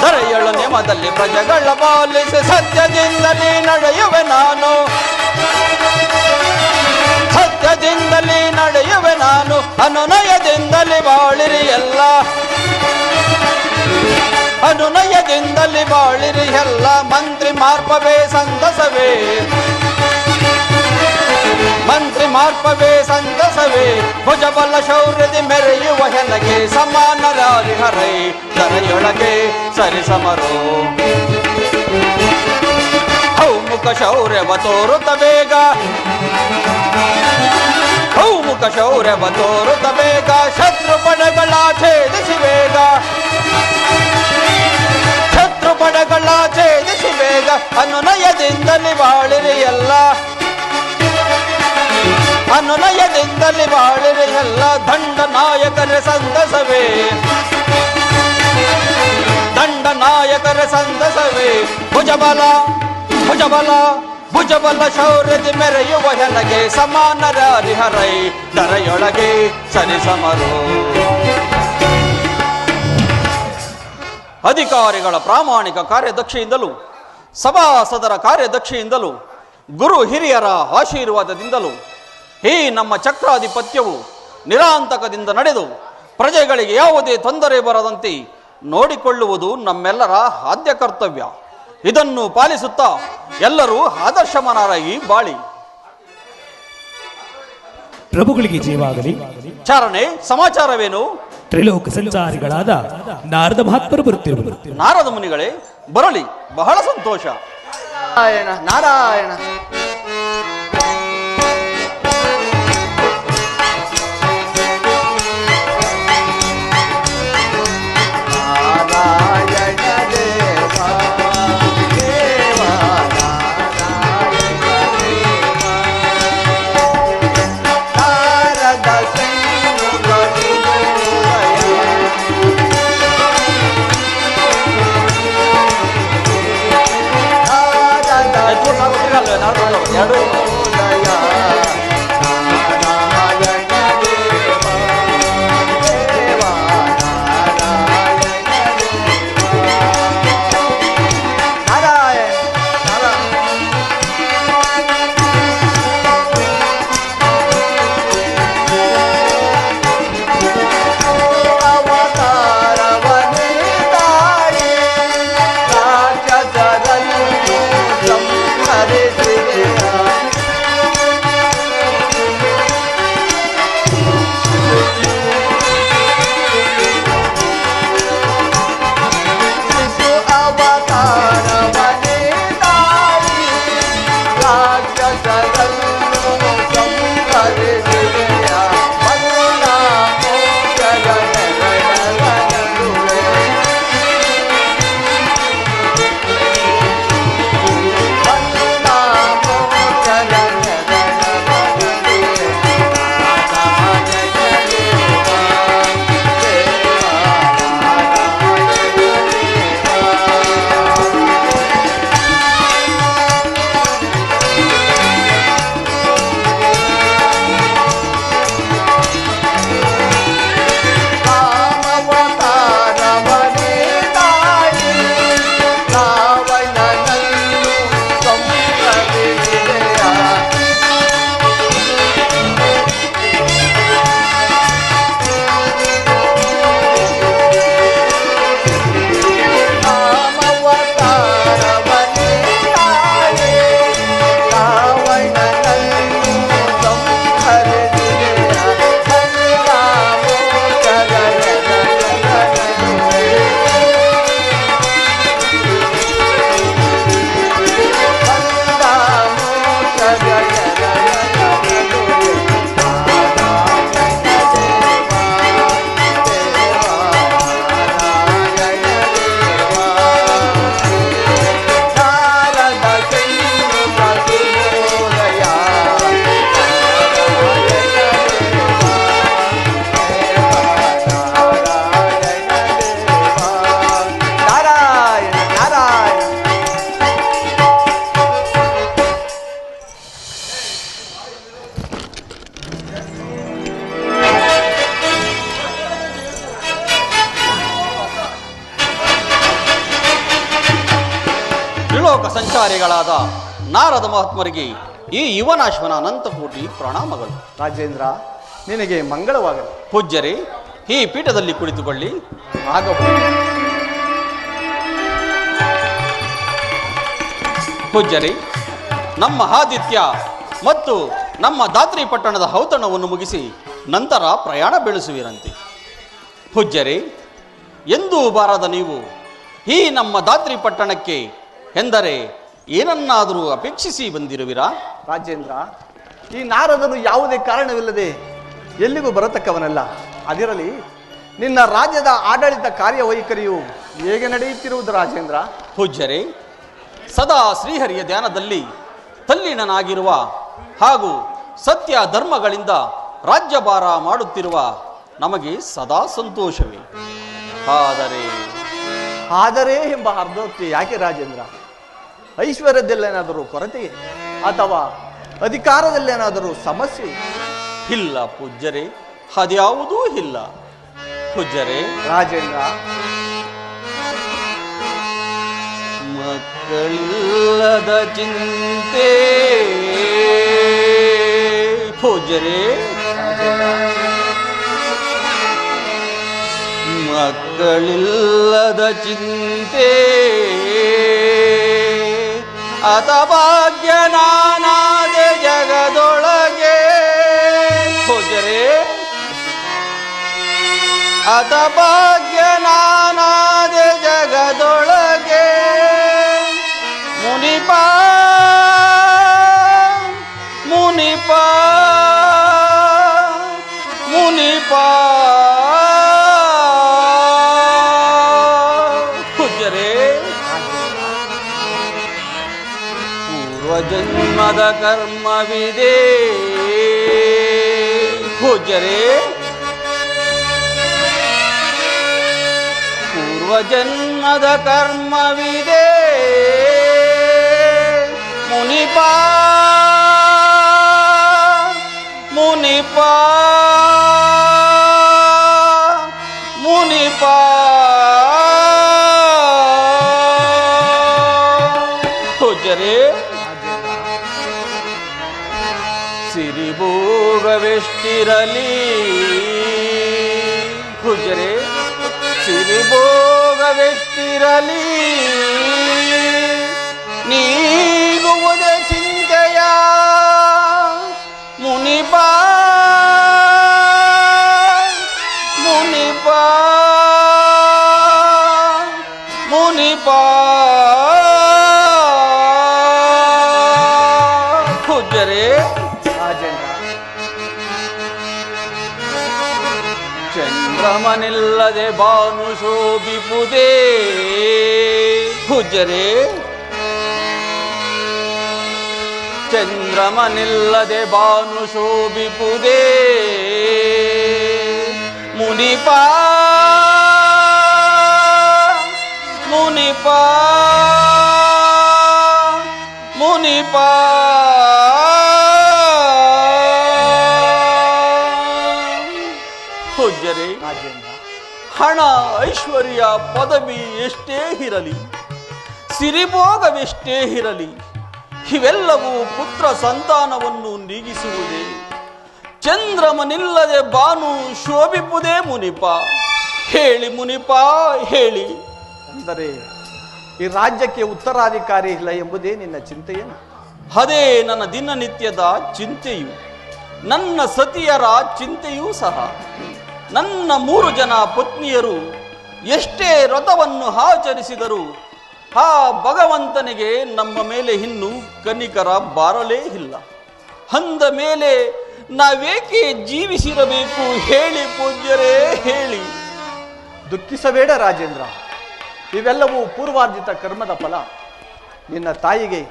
ದರೆಯೊಳು ನೇಮದಲ್ಲಿ ಪ್ರಜೆಗಳ ಪಾಲಿಸಿ ಸತ್ಯದಿಂದಲೇ ನಡೆಯುವೆ ನಾನು, ಸತ್ಯದಿಂದಲೇ ನಡೆಯುವೆ ನಾನು, ಅನುನಯದಿಂದಲೇ ಬಾಳಿರಿ ಎಲ್ಲ, ಅನುನಯದಿಂದಲೇ ಬಾಳಿರಿ ಎಲ್ಲ. ಮಂತ್ರಿ ಮಾರ್ಪವೇ ಸಂತಸವೇ, ಮಂತ್ರಿ ಮಾರ್ಪವೇ ಸಂತಸವೇ, ಭುಜಬಲ ಶೌರ್ಯದಿ ಮೆರೆಯುವ ಹೆನಗೆ ಸಮಾನರಾರಿಹರೈ ದರೆಯೊಳಗೆ ಸರಿಸಮರು. ಹೌಮುಖ ಶೌರ್ಯವ ತೋರುತ್ತ ಬೇಗ, ಹೌಮುಖ ಶೌರ್ಯವ ತೋರುತ್ತ ಬೇಗ, ಶತ್ರು ಪಡೆಗಳ ಛೇದಿಸಿ ಬೇಗ, ಶತ್ರು ಪಡೆಗಳ ಛೇದಿಸಿ ಬೇಗ, ಅನುನಯದಿಂದಲೇ ಬಾಳಿರಿ ಎಲ್ಲ, ಅನುನಯದಿಂದಲೇ ಬಾಳಿರಿ ಎಲ್ಲ. ದಂಡ ನಾಯಕರ ಸಂತಸವೇ, ದಂಡ ನಾಯಕರ ಸಂತಸವೇ, ಭುಜಬಲ ಭುಜಬಲ ಭುಜಬಲ ಶೌರ್ಯದಿ ಮೆರೆಯುವ ಹೆನಗೆ ಸಮಾನರಾರಿಹರೈ ದರೆಯೊಳಗೆ ಸರಿಸಮರು. ಅಧಿಕಾರಿಗಳ ಪ್ರಾಮಾಣಿಕ ಕಾರ್ಯದಕ್ಷತೆಯಿಂದಲೂ ಸಭಾಸದರ ಕಾರ್ಯದಕ್ಷತೆಯಿಂದಲೂ ಗುರು ಹಿರಿಯರ ಆಶೀರ್ವಾದದಿಂದಲೂ ಈ ನಮ್ಮ ಚಕ್ರಾಧಿಪತ್ಯವು ನಿರಾಂತಕದಿಂದ ನಡೆದು ಪ್ರಜೆಗಳಿಗೆ ಯಾವುದೇ ತೊಂದರೆ ಬರದಂತೆ ನೋಡಿಕೊಳ್ಳುವುದು ನಮ್ಮೆಲ್ಲರ ಆದ್ಯ ಕರ್ತವ್ಯ. ಇದನ್ನು ಪಾಲಿಸುತ್ತಾ ಎಲ್ಲರೂ ಆದರ್ಶಮನರಾಗಿ ಬಾಳಿ. ಪ್ರಭುಗಳಿಗೆ ಜೀವಾಗಲಿ. ಚಾರಣೆ, ಸಮಾಚಾರವೇನು? ತ್ರಿಲೋಕ ಸಂಚಾರಿಗಳಾದ ನಾರದ ಮಹಾತ್ಮರು ಬರುತ್ತಿರುವರು. ನಾರದ ಮುನಿಗಳೇ, ಬರಲಿ, ಬಹಳ ಸಂತೋಷ. ನಾರಾಯಣ ನಾರಾಯಣ. ನಾರದ ಸಂಚಾರಿಗಳಾದ ನಾರದ ಮಹಾತ್ಮರಿಗೆ ಈ ಯುವನಾಶ್ವನ ಅನಂತಕೋಟಿ ಪ್ರಣಾಮಗಳು. ರಾಜೇಂದ್ರ, ನಿನಗೆ ಮಂಗಳವಾಗಲಿ. ಪೂಜ್ಯರೇ, ಈ ಪೀಠದಲ್ಲಿ ಕುಳಿತುಕೊಳ್ಳಿ. ಆಗಬಹುದು. ಪೂಜ್ಯರೇ, ನಮ್ಮ ಆದಿತ್ಯ ಮತ್ತು ನಮ್ಮ ದಾತ್ರಿ ಪಟ್ಟಣದ ಔತಣವನ್ನು ಮುಗಿಸಿ ನಂತರ ಪ್ರಯಾಣ ಬೆಳೆಸುವಿರಂತೆ. ಪೂಜ್ಯರೇ, ಎಂದೂ ಬಾರದ ನೀವು ಈ ನಮ್ಮ ದಾತ್ರಿ ಪಟ್ಟಣಕ್ಕೆ ಎಂದರೆ ಏನನ್ನಾದರೂ ಅಪೇಕ್ಷಿಸಿ ಬಂದಿರುವಿರಾ? ರಾಜೇಂದ್ರ, ಈ ನಾರದನು ಯಾವುದೇ ಕಾರಣವಿಲ್ಲದೆ ಎಲ್ಲಿಗೂ ಬರತಕ್ಕವನಲ್ಲ. ಅದಿರಲಿ, ನಿನ್ನ ರಾಜ್ಯದ ಆಡಳಿತ ಕಾರ್ಯವೈಖರಿಯು ಹೇಗೆ ನಡೆಯುತ್ತಿರುವುದು ರಾಜೇಂದ್ರ? ಪೂಜ್ಯರೇ, ಸದಾ ಶ್ರೀಹರಿಯ ಧ್ಯಾನದಲ್ಲಿ ತಲ್ಲೀನನಾಗಿರುವ ಹಾಗೂ ಸತ್ಯ ಧರ್ಮಗಳಿಂದ ರಾಜ್ಯಭಾರ ಮಾಡುತ್ತಿರುವ ನಮಗೆ ಸದಾ ಸಂತೋಷವೇ. ಆದರೆ ಎಂಬ ಅರ್ಧೋಕ್ತಿ ಯಾಕೆ ರಾಜೇಂದ್ರ? ಐಶ್ವರ್ಯದಲ್ಲೇನಾದರೂ ಕೊರತೆ ಅಥವಾ ಅಧಿಕಾರದಲ್ಲೇನಾದರೂ ಸಮಸ್ಯೆ? ಇಲ್ಲ ಪೂಜ್ಯರೇ, ಅದ್ಯಾವುದೂ ಇಲ್ಲ. ಪೂಜ್ಯರೇ, ರಾಜೇಂದ್ರ, ಮಕ್ಕಳಿಲ್ಲದ ಚಿಂತೆ. ಪೂಜ್ಯರೇ, ಮಕ್ಕಳಿಲ್ಲದ ಚಿಂತೆ ಅತಭಾಗ್ಯ ನಾನಾದೆ ಜಗದೊಳಗೆ. ಪೂಜ್ಯರೇ, ಅತಭಾಗ್ಯ ನಾನಾದೆ ಜಗದೊಳಗೆ. ಮುನಿಪ ಮುನಿಪ ಮುನಿಪ. ಪೂಜ್ಯರೇ, ಪೂರ್ವಜನ್ಮದ ಕರ್ಮವಿದೆ. ಪೂಜ್ಯರೇ, ಪೂರ್ವಜನ್ಮದ ಕರ್ಮವಿದೆ. ಮುನಿಪ ಮುನಿಪ ಮುನಿಪ. ಪೂಜ್ಯರೇ, ಸಿರಿಭೋಗವೆಷ್ಟಿರಲಿ. ಪೂಜ್ಯರೇ, ಸಿರಿಭೋಗವೆಷ್ಟಿರಲಿ ನೀಗುವುದೇ ಚಿಂತೆಯ. ಮುನಿಪ ಮುನಿಪ ಮುನಿಪ. ಪೂಜ್ಯರೇ, ರಾಜೇಂದ್ರ, ಚಂದ್ರಮನಿಲ್ಲದೆ ಬಾನು ಶೋಭಿಪುದೇ. ಪೂಜ್ಯರೇ, ಚಂದ್ರಮನಿಲ್ಲದೆ ಬಾನು ಶೋಭಿಪುದೇ. ಮುನಿಪ ಮುನಿಪ ಮುನಿಪ. ಪೂಜ್ಯರೇ, ಹಣ ಐಶ್ವರ್ಯ ಪದವಿ ಎಷ್ಟೇ ಇರಲಿ, ಸಿರಿಭೋಗವೆಷ್ಟೇ ಇರಲಿ, ಇವೆಲ್ಲವೂ ಪುತ್ರ ಸಂತಾನವನ್ನು ನೀಗಿಸುವುದೇ. ಚಂದ್ರಮನಿಲ್ಲದೆ ಬಾನು ಶೋಭಿಪುದೇ. ಮುನಿಪ ಹೇಳಿ, ಮುನಿಪ ಹೇಳಿ. ಅಂದರೆ ಈ ರಾಜ್ಯಕ್ಕೆ ಉತ್ತರಾಧಿಕಾರಿ ಇಲ್ಲ ಎಂಬುದೇ ನಿನ್ನ ಚಿಂತೆಯೇನು? ಅದೇ ನನ್ನ ದಿನನಿತ್ಯದ ಚಿಂತೆಯು, ನನ್ನ ಸತಿಯರ ಚಿಂತೆಯೂ ಸಹ. ನನ್ನ 3 ಜನ ಪತ್ನಿಯರು ಎಷ್ಟೇ ವ್ರತವನ್ನು ಆಚರಿಸಿದರೂ ಆ ಭಗವಂತನಿಗೆ ನಮ್ಮ ಮೇಲೆ ಇನ್ನೂ ಕನಿಕರ ಬಾರಲೇ ಇಲ್ಲ. ಅಂದ ಮೇಲೆ ನಾವೇಕೆ ಜೀವಿಸಿರಬೇಕು ಹೇಳಿ ಪೂಜ್ಯರೇ, ಹೇಳಿ. ದುಃಖಿಸಬೇಡ ರಾಜೇಂದ್ರ, ಇವೆಲ್ಲವೂ ಪೂರ್ವಾರ್ಜಿತ ಕರ್ಮದ ಫಲ. ನಿನ್ನ ತಾಯಿಗೆ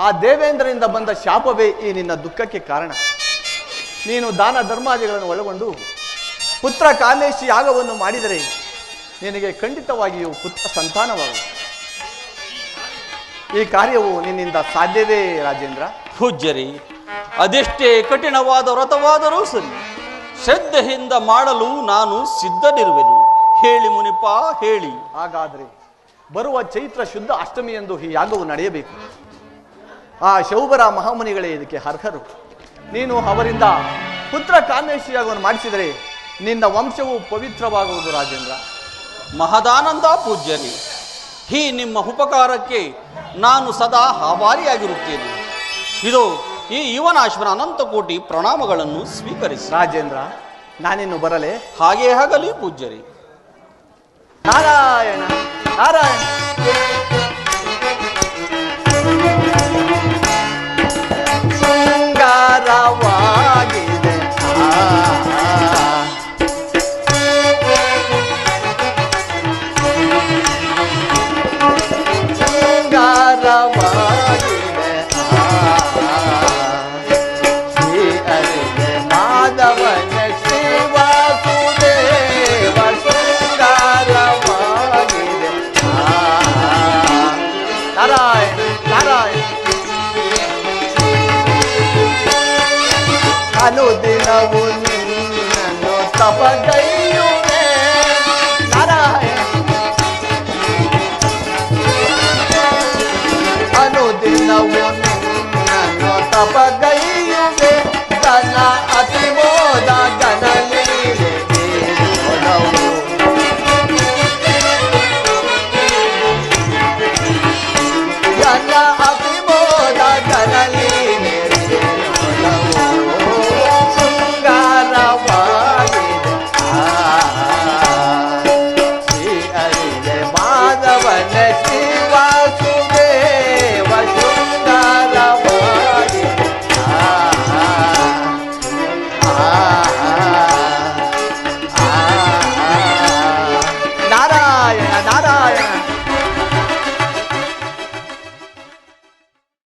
ಆ ದೇವೇಂದ್ರನಿಂದ ಬಂದ ಶಾಪವೇ ಈ ನಿನ್ನ ದುಃಖಕ್ಕೆ ಕಾರಣ. ನೀನು ದಾನ ಧರ್ಮಾದಿಗಳನ್ನು ಒಳಗೊಂಡು ಪುತ್ರ ಕಾಮೇಶಿ ಯಾಗವನ್ನು ಮಾಡಿದರೆ ನಿನಗೆ ಖಂಡಿತವಾಗಿಯೂ ಪುತ್ರ ಸಂತಾನವಾಗುವುದು. ಈ ಕಾರ್ಯವು ನಿನ್ನಿಂದ ಸಾಧ್ಯವೇ ರಾಜೇಂದ್ರ? ಪೂಜ್ಯರೇ, ಅದೆಷ್ಟೇ ಕಠಿಣವಾದ ವ್ರತವಾದರೂ ಸರಿ, ಶ್ರದ್ಧೆಯಿಂದ ಮಾಡಲು ನಾನು ಸಿದ್ಧನಿರುವೆನು. ಹೇಳಿ ಮುನಿಪ ಹೇಳಿ. ಹಾಗಾದರೆ ಬರುವ ಚೈತ್ರ ಶುದ್ಧ ಅಷ್ಟಮಿಯಂದು ಈ ಯಾಗವು ನಡೆಯಬೇಕು. ಆ ಶೌಬರ ಮಹಾಮುನಿಗಳೇ ಇದಕ್ಕೆ ಅರ್ಹರು. ನೀನು ಅವರಿಂದ ಪುತ್ರ ಕಾಮೇಶಿ ಯಾಗವನ್ನು ಮಾಡಿಸಿದರೆ ನಿನ್ನ ವಂಶವು ಪವಿತ್ರವಾಗುವುದು ರಾಜೇಂದ್ರ. ಮಹದಾನಂದ ಪೂಜ್ಯರಿ, ಈ ನಿಮ್ಮ ಉಪಕಾರಕ್ಕೆ ನಾನು ಸದಾ ಆಭಾರಿಯಾಗಿರುತ್ತೇನೆ. ಇದು ಈ ಯುವನಾಶ್ವನ ಅನಂತ ಕೋಟಿ ಪ್ರಣಾಮಗಳನ್ನು ಸ್ವೀಕರಿಸಿ. ರಾಜೇಂದ್ರ, ನಾನಿನ್ನು ಬರಲೇ? ಹಾಗೇ ಆಗಲಿ ಪೂಜ್ಯರಿ. ನಾರಾಯಣ ನಾರಾಯಣ. ಶೃಂಗಾರವಾಗಿದೆ ಶೃಂಗಾರವಾಗಿದೆ ಶ್ರೀ ಅರಿವೆ ಮಾಧವನ ಶಿವಾಸುದೇವ ಶೃಂಗಾರವಾಗಿದೆ. ನಾರಾಯಣ ನಾರಾಯಣ. ಅನುದಿನವು ನಿನ್ನನ್ನು ತಪಗೈ